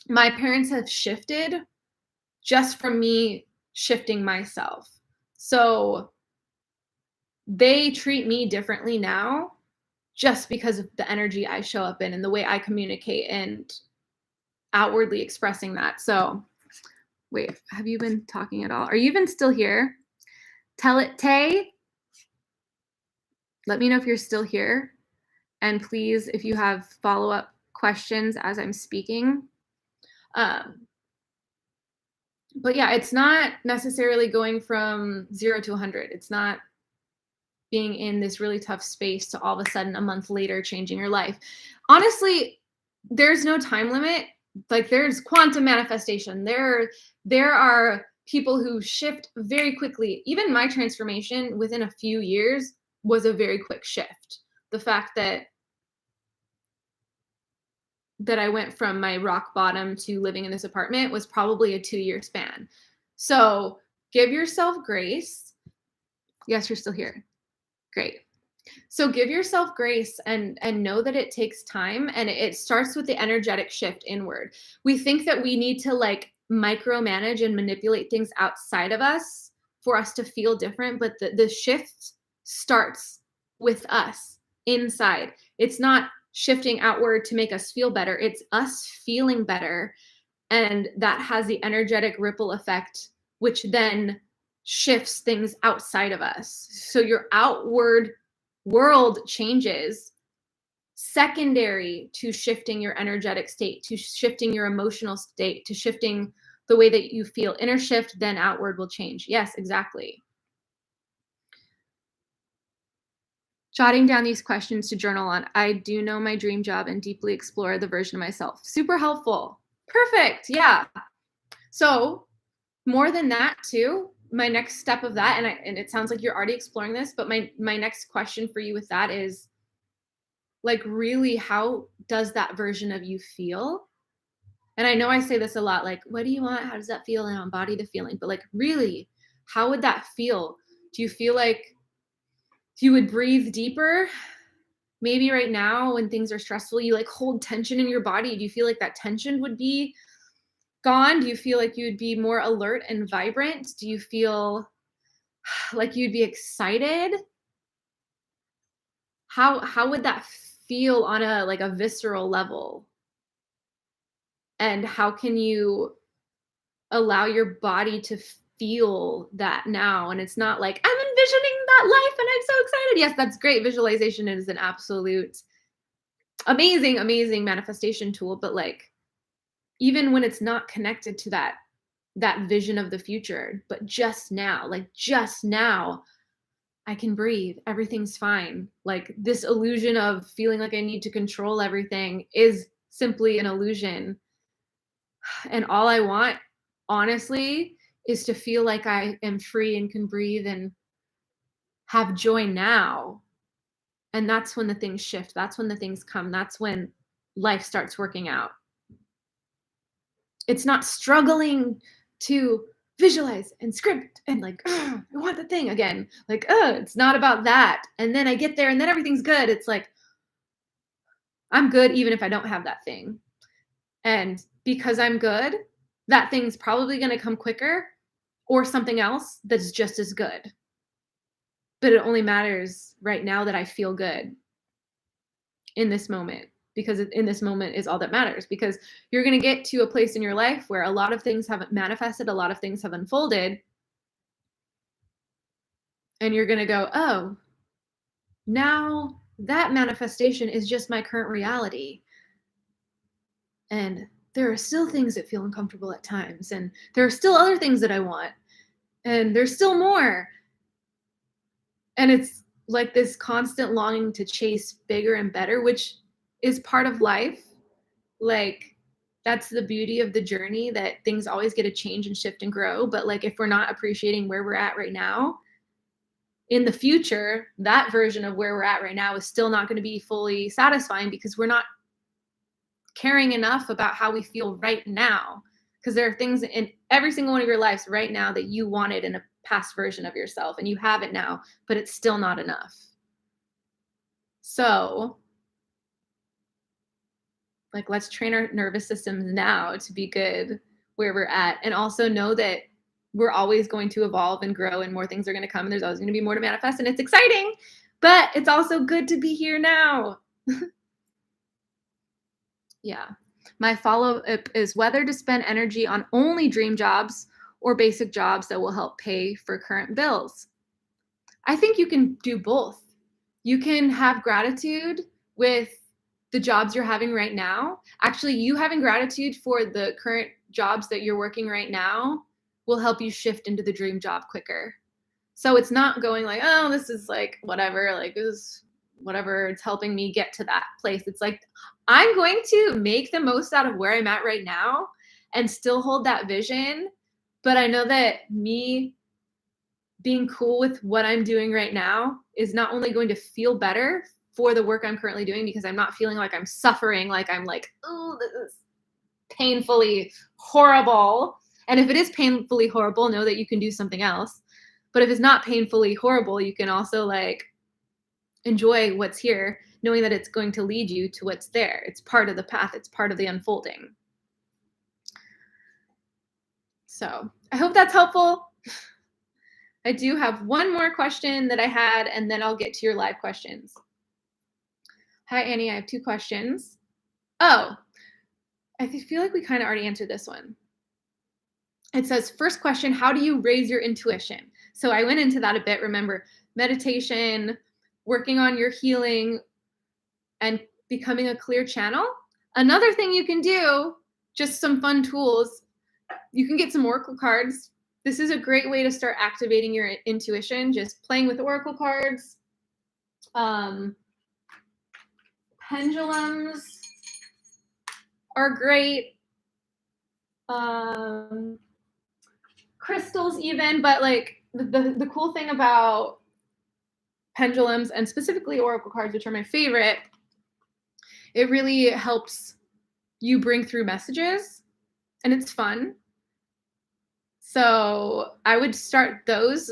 my parents have shifted just from me shifting myself. So they treat me differently now just because of the energy I show up in and the way I communicate and outwardly expressing that. So, wait, have you been talking at all? Are you even still here? Tell it, Tay. Let me know if you're still here. And please, if you have follow-up questions as I'm speaking. But yeah, it's not necessarily going from 0 to 100. It's not being in this really tough space to all of a sudden a month later changing your life. Honestly, there's no time limit. Like there's quantum manifestation. There are people who shift very quickly. Even my transformation within a few years was a very quick shift. The fact that I went from my rock bottom to living in this apartment was probably a 2-year span. So give yourself grace. Yes, you're still here. Great. So give yourself grace and know that it takes time, and it starts with the energetic shift inward. We think that we need to like micromanage and manipulate things outside of us for us to feel different, but the shift starts with us inside. It's not shifting outward to make us feel better. It's us feeling better, and that has the energetic ripple effect, which then shifts things outside of us. So your outward world changes secondary to shifting your energetic state, to shifting your emotional state, to shifting the way that you feel. Inner shift, then outward will change. Yes, exactly. Jotting down these questions to journal on. I do know my dream job and deeply explore the version of myself. Super helpful. Perfect. Yeah. So more than that too, my next step of that, and it sounds like you're already exploring this, but my next question for you with that is, like, really, how does that version of you feel? And I know I say this a lot, like, what do you want? How does that feel? And embody the feeling. But like, really, how would that feel? Do you feel like you would breathe deeper? Maybe right now when things are stressful, you like hold tension in your body. Do you feel like that tension would be gone? Do you feel like you'd be more alert and vibrant? Do you feel like you'd be excited? How would that feel on a like a visceral level? And how can you allow your body to feel that now. And it's not like, I'm envisioning that life and I'm so excited. Yes, that's great. Visualization is an absolute amazing, amazing manifestation tool. But like, even when it's not connected to that vision of the future, but just now, like just now, I can breathe. Everything's fine. Like this illusion of feeling like I need to control everything is simply an illusion. And all I want, honestly, is to feel like I am free and can breathe and have joy now. And that's when the things shift. That's when the things come. That's when life starts working out. It's not struggling to visualize and script and like, I want the thing again. Like, it's not about that. And then I get there and then everything's good. It's like, I'm good even if I don't have that thing. And because I'm good, that thing's probably going to come quicker or something else that's just as good. But it only matters right now that I feel good in this moment, because in this moment is all that matters, because you're going to get to a place in your life where a lot of things haven't manifested, a lot of things have unfolded, and you're going to go, oh, now that manifestation is just my current reality. And there are still things that feel uncomfortable at times, and there are still other things that I want, and there's still more. And it's like this constant longing to chase bigger and better, which is part of life. Like, that's the beauty of the journey, that things always get to change and shift and grow. But like, if we're not appreciating where we're at right now, in the future, that version of where we're at right now is still not going to be fully satisfying, because we're not caring enough about how we feel right now. Because there are things in every single one of your lives right now that you wanted in a past version of yourself, and you have it now, but it's still not enough. So like, let's train our nervous systems now to be good where we're at, and also know that we're always going to evolve and grow, and more things are going to come, and there's always going to be more to manifest, and it's exciting, but it's also good to be here now. Yeah. My follow-up is whether to spend energy on only dream jobs or basic jobs that will help pay for current bills. I think you can do both. You can have gratitude with the jobs you're having right now. Actually, you having gratitude for the current jobs that you're working right now will help you shift into the dream job quicker. So it's not going like, oh, this is like whatever, like this is whatever, it's helping me get to that place. It's like, I'm going to make the most out of where I'm at right now and still hold that vision. But I know that me being cool with what I'm doing right now is not only going to feel better for the work I'm currently doing, because I'm not feeling like I'm suffering, like I'm like, oh, this is painfully horrible. And if it is painfully horrible, know that you can do something else. But if it's not painfully horrible, you can also like enjoy what's here, knowing that it's going to lead you to what's there. It's part of the path. It's part of the unfolding. So I hope that's helpful. I do have one more question that I had, and then I'll get to your live questions. Hi, Annie. I have 2 questions. Oh, I feel like we kind of already answered this one. It says, first question, how do you raise your intuition? So I went into that a bit. Remember, meditation, working on your healing, and becoming a clear channel. Another thing you can do, just some fun tools, you can get some oracle cards. This is a great way to start activating your intuition, just playing with oracle cards. Pendulums are great. Crystals even, but like the cool thing about pendulums, and specifically oracle cards, which are my favorite, it really helps you bring through messages, and it's fun. So I would start those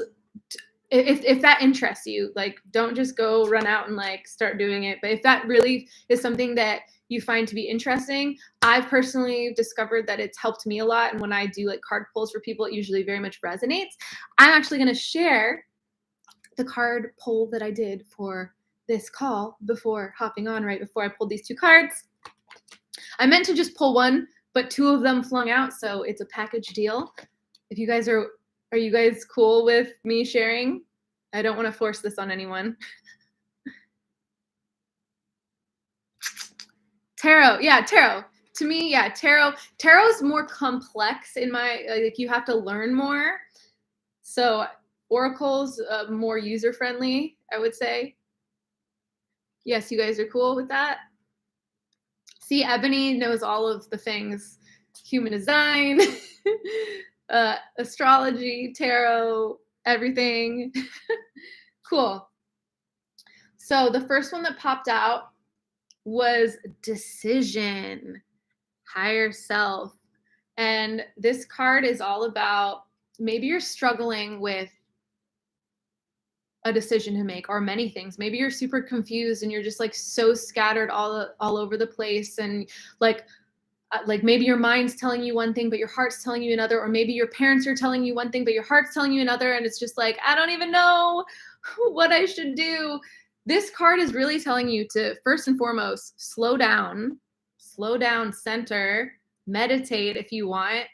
if that interests you. Like, don't just go run out and like start doing it. But if that really is something that you find to be interesting, I've personally discovered that it's helped me a lot. And when I do like card pulls for people, it usually very much resonates. I'm actually going to share the card pull that I did for this call before hopping on, right before I pulled these 2 cards. I meant to just pull one, but 2 of them flung out, so it's a package deal. If you guys are you guys cool with me sharing? I don't want to force this on anyone. Tarot, yeah, tarot. To me, yeah, tarot. Tarot's more complex in my, like, you have to learn more. So oracle's more user-friendly, I would say. Yes, you guys are cool with that? See, Ebony knows all of the things. Human design, astrology, tarot, everything. Cool. So the first one that popped out was decision, higher self. And this card is all about, maybe you're struggling with a decision to make, or many things. Maybe you're super confused and you're just like so scattered all over the place, and like maybe your mind's telling you one thing but your heart's telling you another, or maybe your parents are telling you one thing but your heart's telling you another, and it's just like, I don't even know what I should do. This card is really telling you to, first and foremost, slow down, center, meditate if you want,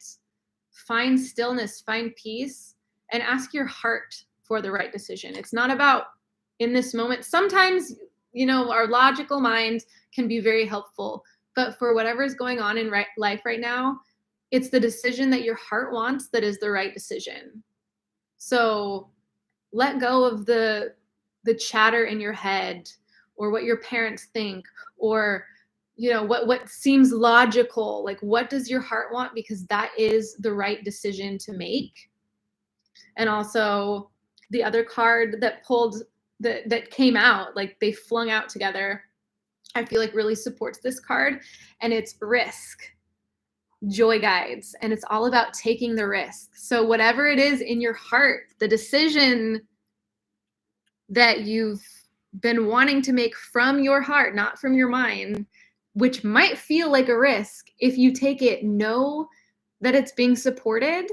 find stillness, find peace, and ask your heart for the right decision. It's not about in this moment. Sometimes, our logical mind can be very helpful, but for whatever is going on in life right now, it's the decision that your heart wants that is the right decision. So let go of the chatter in your head, or what your parents think, or what seems logical. Like, what does your heart want? Because that is the right decision to make. And also, the other card that pulled, that came out, like they flung out together, I feel like really supports this card, and it's risk, joy guides, and it's all about taking the risk. So whatever it is in your heart, the decision that you've been wanting to make from your heart, not from your mind, which might feel like a risk, if you take it, know that it's being supported,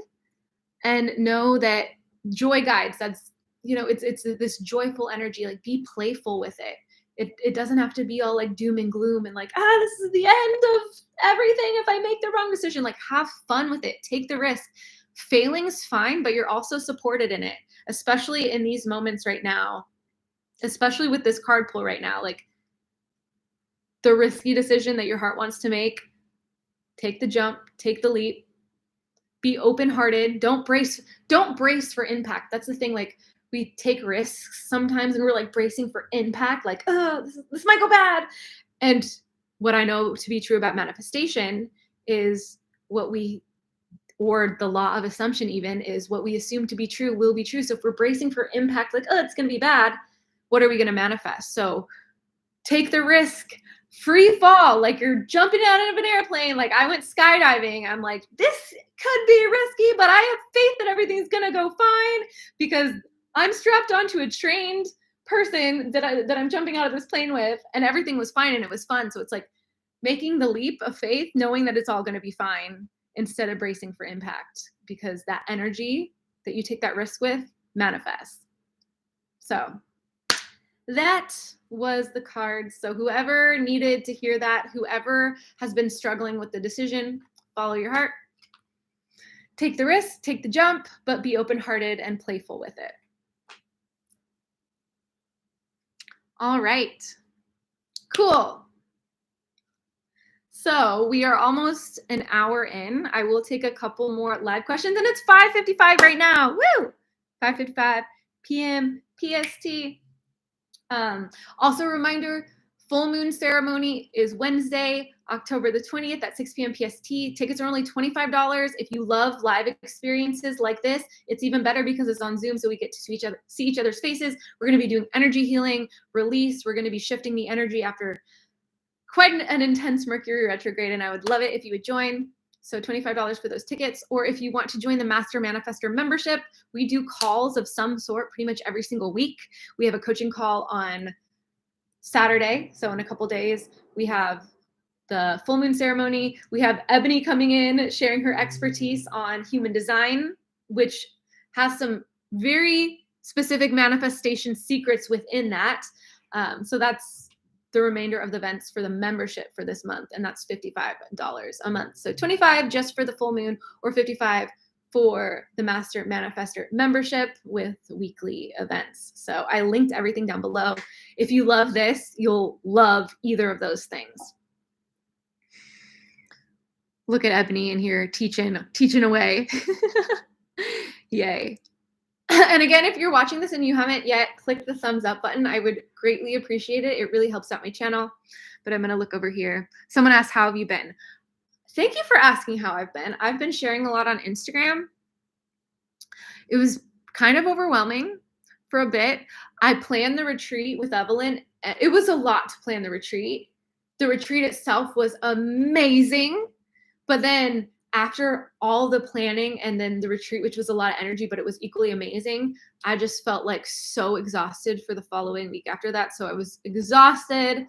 and know that joy guides, that's, it's this joyful energy. Like, be playful with it. It doesn't have to be all like doom and gloom and like, this is the end of everything if I make the wrong decision. Like, have fun with it. Take the risk. Failing's fine, but you're also supported in it, especially in these moments right now, especially with this card pull right now. Like, the risky decision that your heart wants to make, take the jump, take the leap, be open-hearted. Don't brace for impact. That's the thing. Like, we take risks sometimes and we're like bracing for impact, like, this might go bad. And what I know to be true about manifestation is or the law of assumption even, is what we assume to be true will be true. So if we're bracing for impact, like, it's going to be bad, what are we going to manifest? So take the risk, free fall, like you're jumping out of an airplane. Like, I went skydiving. I'm like, this could be risky, but I have faith that everything's going to go fine, because I'm strapped onto a trained person that I'm jumping out of this plane with, and everything was fine and it was fun. So it's like making the leap of faith, knowing that it's all going to be fine, instead of bracing for impact, because that energy that you take that risk with manifests. So that was the card. So whoever needed to hear that, whoever has been struggling with the decision, follow your heart. Take the risk, take the jump, but be open-hearted and playful with it. All right, cool. So we are almost an hour in. I will take a couple more live questions, and it's 5:55 right now. Woo! 5:55 p.m. PST. Also a reminder, full moon ceremony is Wednesday, October the 20th at 6 p.m. PST. Tickets are only $25. If you love live experiences like this, it's even better because it's on Zoom, so we get to see each other's faces. We're going to be doing energy healing, release. We're going to be shifting the energy after quite an intense Mercury retrograde, and I would love it if you would join. So $25 for those tickets. Or if you want to join the Master Manifestor membership, we do calls of some sort pretty much every single week. We have a coaching call on Saturday. So in a couple days, we have the full moon ceremony. We have Ebony coming in, sharing her expertise on human design, which has some very specific manifestation secrets within that. So that's the remainder of the events for the membership for this month, and that's $55 a month. So $25 just for the full moon, or $55 for the Master Manifestor membership with weekly events. So I linked everything down below. If you love this, you'll love either of those things. Look at Ebony in here teaching away. Yay. And again, if you're watching this and you haven't yet, click the thumbs up button. I would greatly appreciate it. It really helps out my channel. But I'm going to look over here. Someone asked, how have you been? Thank you for asking how I've been. I've been sharing a lot on Instagram. It was kind of overwhelming for a bit. I planned the retreat with Evelyn. It was a lot to plan the retreat. The retreat itself was amazing. But then after all the planning and then the retreat, which was a lot of energy, but it was equally amazing, I just felt like so exhausted for the following week after that. So I was exhausted.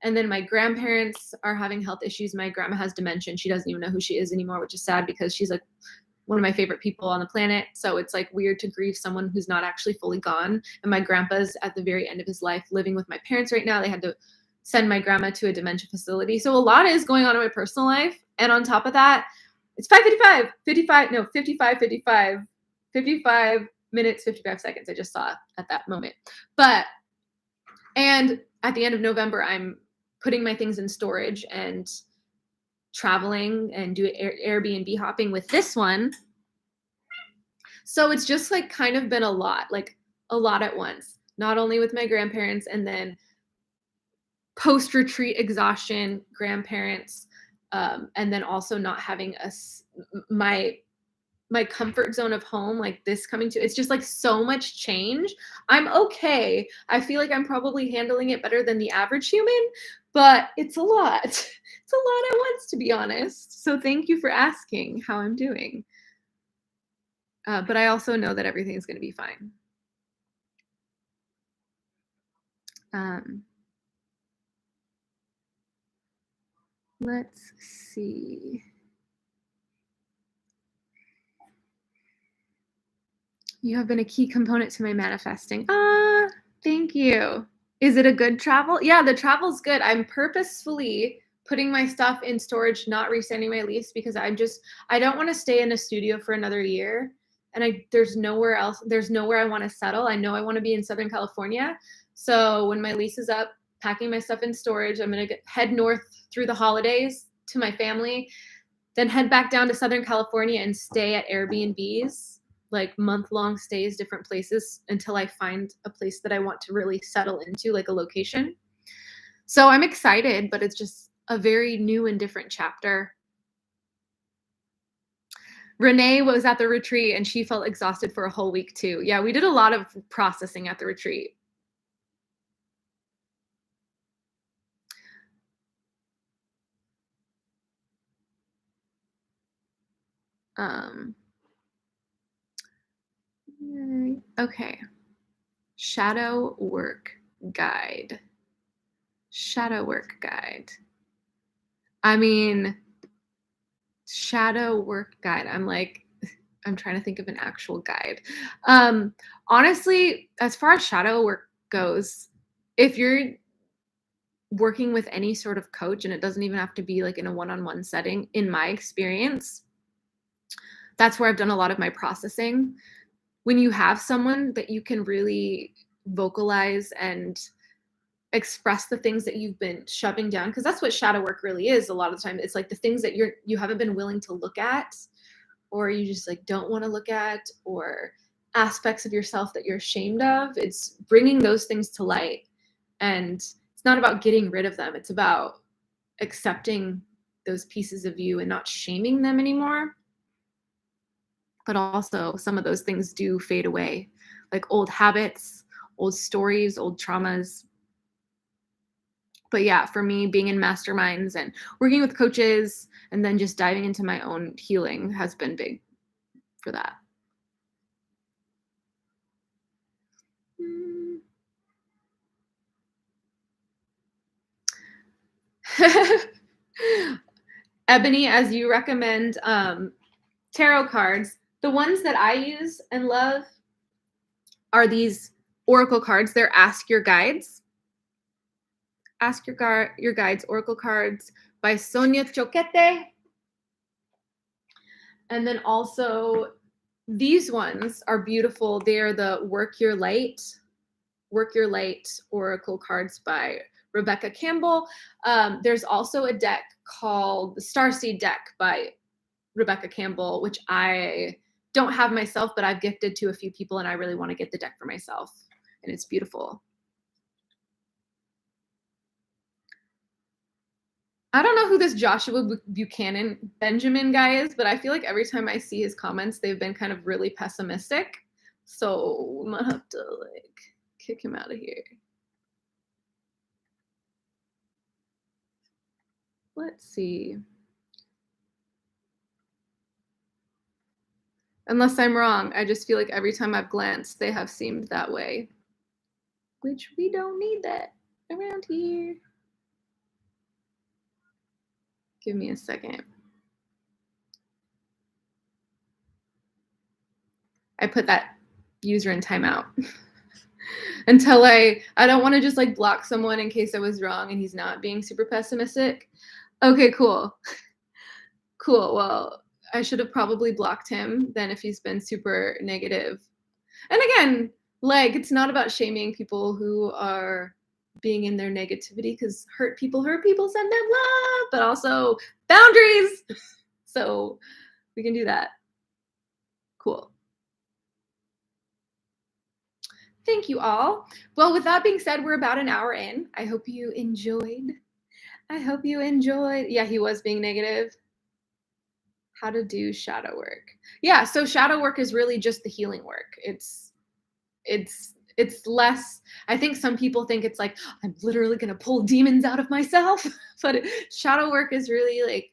And then my grandparents are having health issues. My grandma has dementia. She doesn't even know who she is anymore, which is sad because she's like one of my favorite people on the planet. So it's like weird to grieve someone who's not actually fully gone. And my grandpa's at the very end of his life living with my parents right now. They had to send my grandma to a dementia facility. So a lot is going on in my personal life. And on top of that, it's 55 minutes, 55 seconds. I just saw at that moment. And at the end of November, I'm putting my things in storage and traveling and doing Airbnb hopping with this one. So it's just like kind of been a lot at once, not only with my grandparents and then post-retreat exhaustion, grandparents, and then also not having my comfort zone of home, like this coming to, it's just like so much change. I'm okay. I feel like I'm probably handling it better than the average human, but it's a lot. It's a lot at once, to be honest. So thank you for asking how I'm doing. But I also know that everything's going to be fine. Let's see. You have been a key component to my manifesting. Thank you. Is it a good travel? Yeah, the travel's good. I'm purposefully putting my stuff in storage, not resending my lease because I don't want to stay in a studio for another year. And there's nowhere else. There's nowhere I want to settle. I know I want to be in Southern California. So when my lease is up, packing my stuff in storage, I'm going to head north through the holidays to my family, then head back down to Southern California and stay at Airbnbs, like month-long stays, different places until I find a place that I want to really settle into, like a location. So I'm excited, but it's just a very new and different chapter. Renee was at the retreat and she felt exhausted for a whole week too. Yeah, we did a lot of processing at the retreat. Okay. Shadow work guide. Shadow work guide. I mean, shadow work guide. I'm trying to think of an actual guide. Honestly, as far as shadow work goes, if you're working with any sort of coach, and it doesn't even have to be like in a one-on-one setting, in my experience, that's where I've done a lot of my processing. When you have someone that you can really vocalize and express the things that you've been shoving down, because that's what shadow work really is a lot of the time. It's like the things that you haven't been willing to look at, or you just like don't want to look at, or aspects of yourself that you're ashamed of. It's bringing those things to light. And it's not about getting rid of them. It's about accepting those pieces of you and not shaming them anymore. But also some of those things do fade away, like old habits, old stories, old traumas. But yeah, for me, being in masterminds and working with coaches and then just diving into my own healing has been big for that. Ebony, as you recommend tarot cards, the ones that I use and love are these oracle cards. They're Ask Your Guides. Ask Your Guides Oracle Cards by Sonia Choquete. And then also these ones are beautiful. They are the Work Your Light Oracle Cards by Rebecca Campbell. There's also a deck called the Starseed deck by Rebecca Campbell, which I don't have myself, but I've gifted to a few people, and I really want to get the deck for myself. And it's beautiful. I don't know who this Joshua Buchanan Benjamin guy is, but I feel like every time I see his comments, they've been kind of really pessimistic. So I'm gonna have to like kick him out of here. Let's see. Unless I'm wrong, I just feel like every time I've glanced, they have seemed that way. Which we don't need that around here. Give me a second. I put that user in timeout. Until I don't want to just like block someone in case I was wrong and he's not being super pessimistic. Okay, cool. Cool. Well, I should have probably blocked him then if he's been super negative. And again, like it's not about shaming people who are being in their negativity, because hurt people send them love, but also boundaries. So we can do that. Cool. Thank you all. Well, with that being said, we're about an hour in. I hope you enjoyed. Yeah, he was being negative. How to do shadow work. Yeah, so shadow work is really just the healing work. It's less, I think some people think it's like, I'm literally going to pull demons out of myself. But shadow work is really like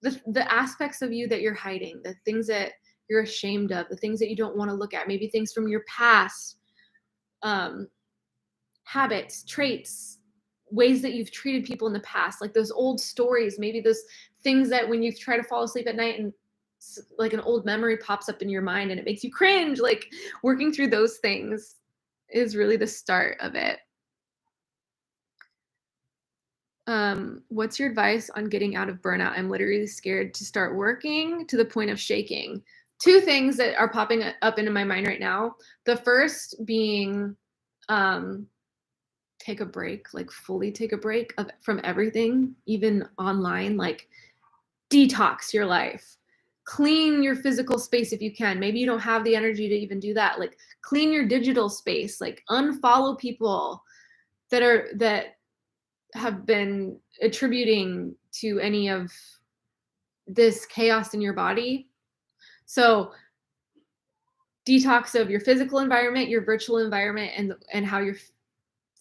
the aspects of you that you're hiding, the things that you're ashamed of, the things that you don't want to look at, maybe things from your past, habits, traits, ways that you've treated people in the past, like those old stories, maybe those things that when you try to fall asleep at night and like an old memory pops up in your mind and it makes you cringe, like working through those things is really the start of it. What's your advice on getting out of burnout? I'm literally scared to start working to the point of shaking. Two things that are popping up into my mind right now. The first being take a break, like fully take a break from everything, even online, like detox your life. Clean your physical space if you can. Maybe you don't have the energy to even do that. Like clean your digital space, like unfollow people that have been attributing to any of this chaos in your body. So detox of your physical environment, your virtual environment, and how you're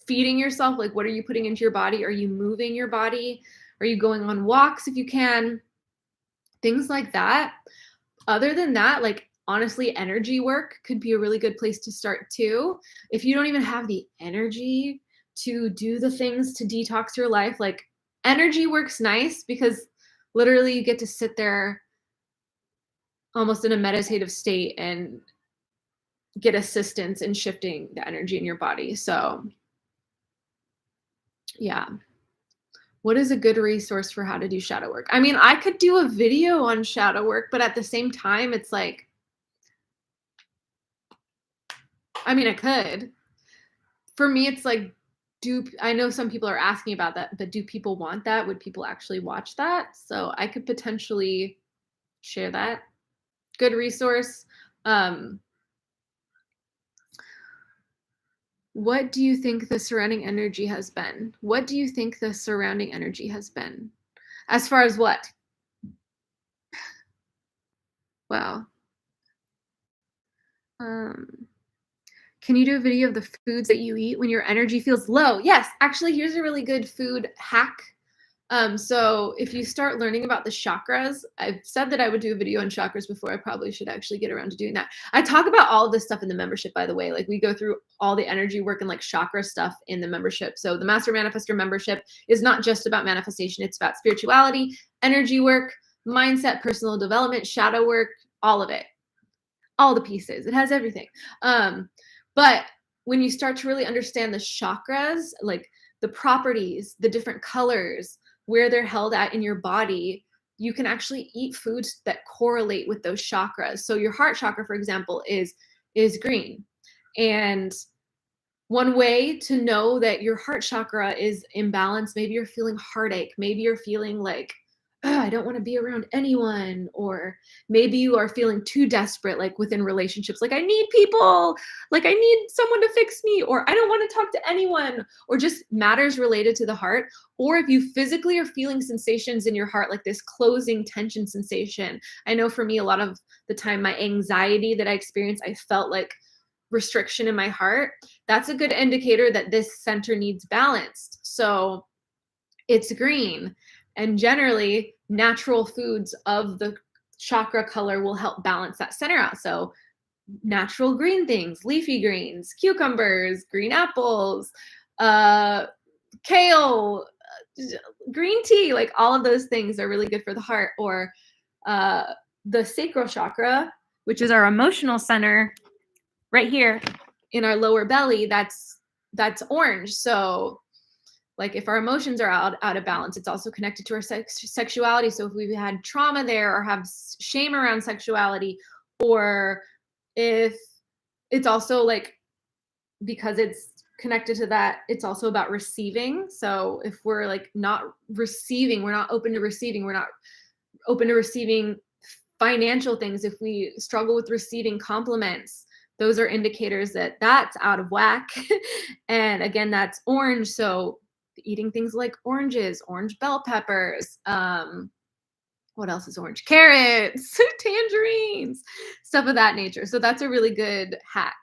feeding yourself. Like what are you putting into your body? Are you moving your body? Are you going on walks if you can? Things like that. Other than that, like honestly, energy work could be a really good place to start too. If you don't even have the energy to do the things to detox your life, like energy work's nice because literally you get to sit there almost in a meditative state and get assistance in shifting the energy in your body. So yeah. What is a good resource for how to do shadow work? I mean, I could do a video on shadow work, but at the same time, it's like, I mean, I could. For me, it's like, I know some people are asking about that, but do people want that? Would people actually watch that? So I could potentially share that. Good resource. What do you think the surrounding energy has been? What do you think the surrounding energy has been? As far as what? Wow. Can you do a video of the foods that you eat when your energy feels low? Yes, actually, here's a really good food hack. So if you start learning about the chakras, I've said that I would do a video on chakras before. I probably should actually get around to doing that. I talk about all of this stuff in the membership, by the way. Like we go through all the energy work and like chakra stuff in the membership. So the Master Manifestor membership is not just about manifestation. It's about spirituality, energy work, mindset, personal development, shadow work, all of it, all the pieces. It has everything. But when you start to really understand the chakras, like the properties, the different colors, where they're held at in your body, you can actually eat foods that correlate with those chakras. So your heart chakra, for example, is green. And one way to know that your heart chakra is imbalanced, maybe you're feeling heartache, maybe you're feeling like, "Ugh, I don't want to be around anyone," or maybe you are feeling too desperate, like within relationships, like I need people, like I need someone to fix me, or I don't want to talk to anyone, or just matters related to the heart. Or if you physically are feeling sensations in your heart, like this closing tension sensation. I know for me, a lot of the time, my anxiety that I experience, I felt like restriction in my heart. That's a good indicator that this center needs balanced. So it's green. And generally, natural foods of the chakra color will help balance that center out. So natural green things, leafy greens, cucumbers, green apples, uh, kale, green tea, like all of those things are really good for the heart. Or uh, the sacral chakra, which is our emotional center, right here in our lower belly, that's orange. So like if our emotions are out of balance, it's also connected to our sexuality. So if we've had trauma there or have shame around sexuality, or if it's also like, because it's connected to that, it's also about receiving. So if we're like not receiving, we're not open to receiving, we're not open to receiving financial things, if we struggle with receiving compliments, those are indicators that that's out of whack. And again, that's orange. So eating things like oranges, orange bell peppers, what else is orange? Carrots, tangerines, stuff of that nature. So that's a really good hack.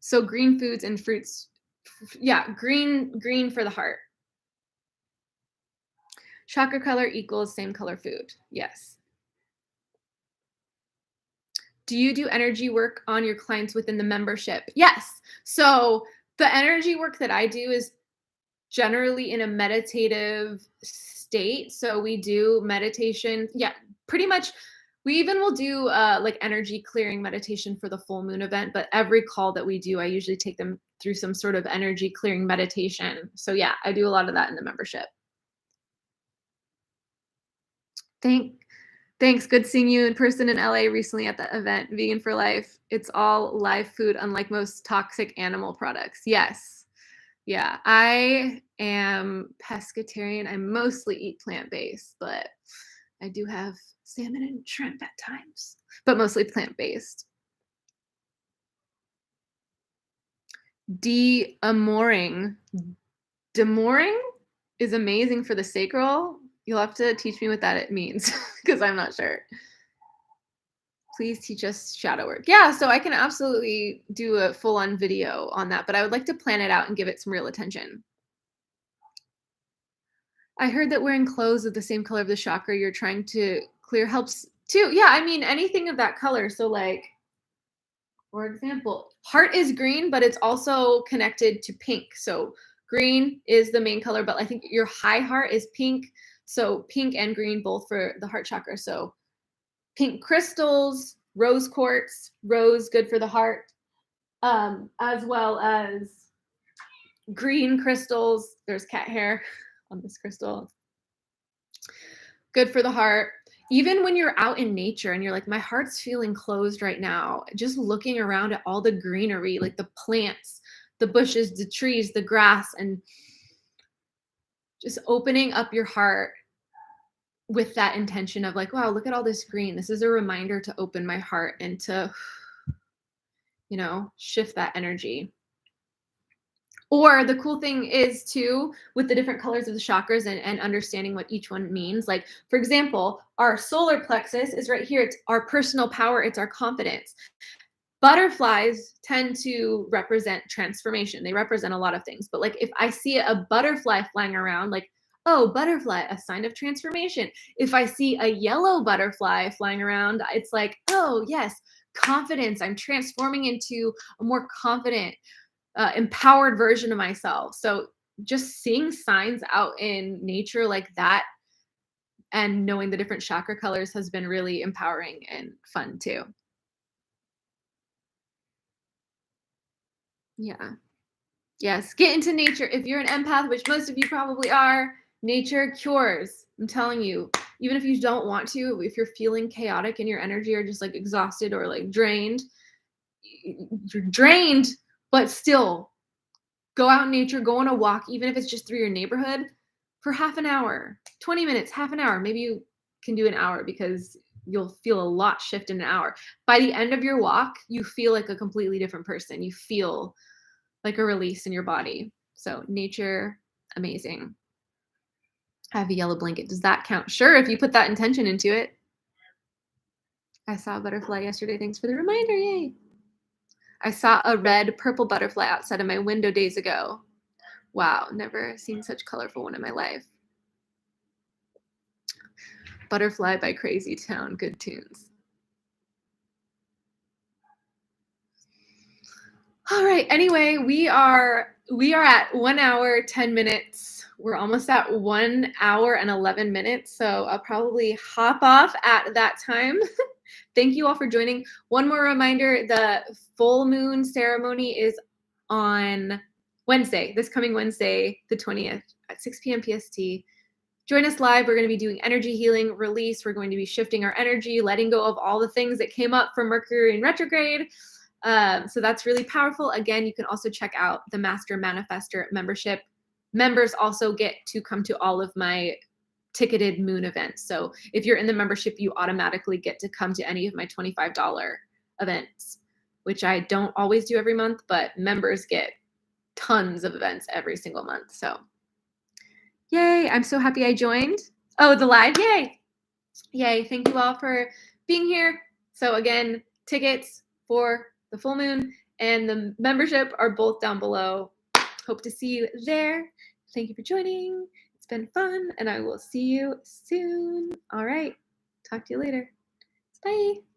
So green foods and fruits, yeah, green for the heart. Chakra color equals same color food. Yes. Do you do energy work on your clients within the membership? Yes. So the energy work that I do is generally in a meditative state. So we do meditation. Yeah, pretty much. We even will do like energy clearing meditation for the full moon event. But every call that we do, I usually take them through some sort of energy clearing meditation. So yeah, I do a lot of that in the membership. Thank Thanks. Good seeing you in person in LA recently at the event, Vegan for Life. It's all live food, unlike most toxic animal products. Yes. Yeah. I am pescatarian. I mostly eat plant-based, but I do have salmon and shrimp at times, but mostly plant-based. De-amoring. Demoring is amazing for the sacral. You'll have to teach me what that it means because I'm not sure. Please teach us shadow work. Yeah, so I can absolutely do a full-on video on that, but I would like to plan it out and give it some real attention. I heard that wearing clothes of the same color of the chakra you're trying to clear helps too. Yeah, I mean anything of that color. So like, for example, heart is green, but it's also connected to pink. So green is the main color, but I think your high heart is pink. So pink and green both for the heart chakra. So pink crystals, rose quartz, rose good for the heart, as well as green crystals. There's cat hair on this crystal. Good for the heart. Even when you're out in nature and you're like, my heart's feeling closed right now, just looking around at all the greenery, like the plants, the bushes, the trees, the grass, and just opening up your heart with that intention of like, wow, look at all this green. This is a reminder to open my heart and to, shift that energy. Or the cool thing is too, with the different colors of the chakras and understanding what each one means. Like, for example, our solar plexus is right here. It's our personal power. It's our confidence. Butterflies tend to represent transformation. They represent a lot of things. But like if I see a butterfly flying around, like, oh, butterfly, a sign of transformation. If I see a yellow butterfly flying around, it's like, oh, yes, confidence. I'm transforming into a more confident, empowered version of myself. So just seeing signs out in nature like that and knowing the different chakra colors has been really empowering and fun too. Yeah. Yes, get into nature. If you're an empath, which most of you probably are, nature cures. I'm telling you, even if you don't want to, if you're feeling chaotic in your energy or just like exhausted or like drained, you're drained, but still go out in nature, go on a walk, even if it's just through your neighborhood for half an hour, 20 minutes, half an hour. Maybe you can do an hour because you'll feel a lot shift in an hour. By the end of your walk, you feel like a completely different person. You feel like a release in your body. So nature, amazing. I have a yellow blanket. Does that count? Sure, if you put that intention into it. I saw a butterfly yesterday. Thanks for the reminder. Yay. I saw a red purple butterfly outside of my window days ago. Wow, never seen such colorful one in my life. Butterfly by Crazy Town. Good tunes. All right. Anyway, we are at 1 hour, 10 minutes. We're almost at 1 hour and 11 minutes. So I'll probably hop off at that time. Thank you all for joining. One more reminder, the full moon ceremony is on Wednesday, this coming Wednesday, the 20th at 6 p.m. PST. Join us live. We're going to be doing energy healing, release. We're going to be shifting our energy, letting go of all the things that came up from Mercury in retrograde. So that's really powerful. Again, you can also check out the Master Manifester membership. Members also get to come to all of my ticketed moon events. So if you're in the membership, you automatically get to come to any of my $25 events, which I don't always do every month, but members get tons of events every single month. So yay, I'm so happy I joined. Oh, the live, yay. Yay, thank you all for being here. So again, tickets for the full moon and the membership are both down below. Hope to see you there. Thank you for joining. It's been fun, and I will see you soon. All right, talk to you later. Bye.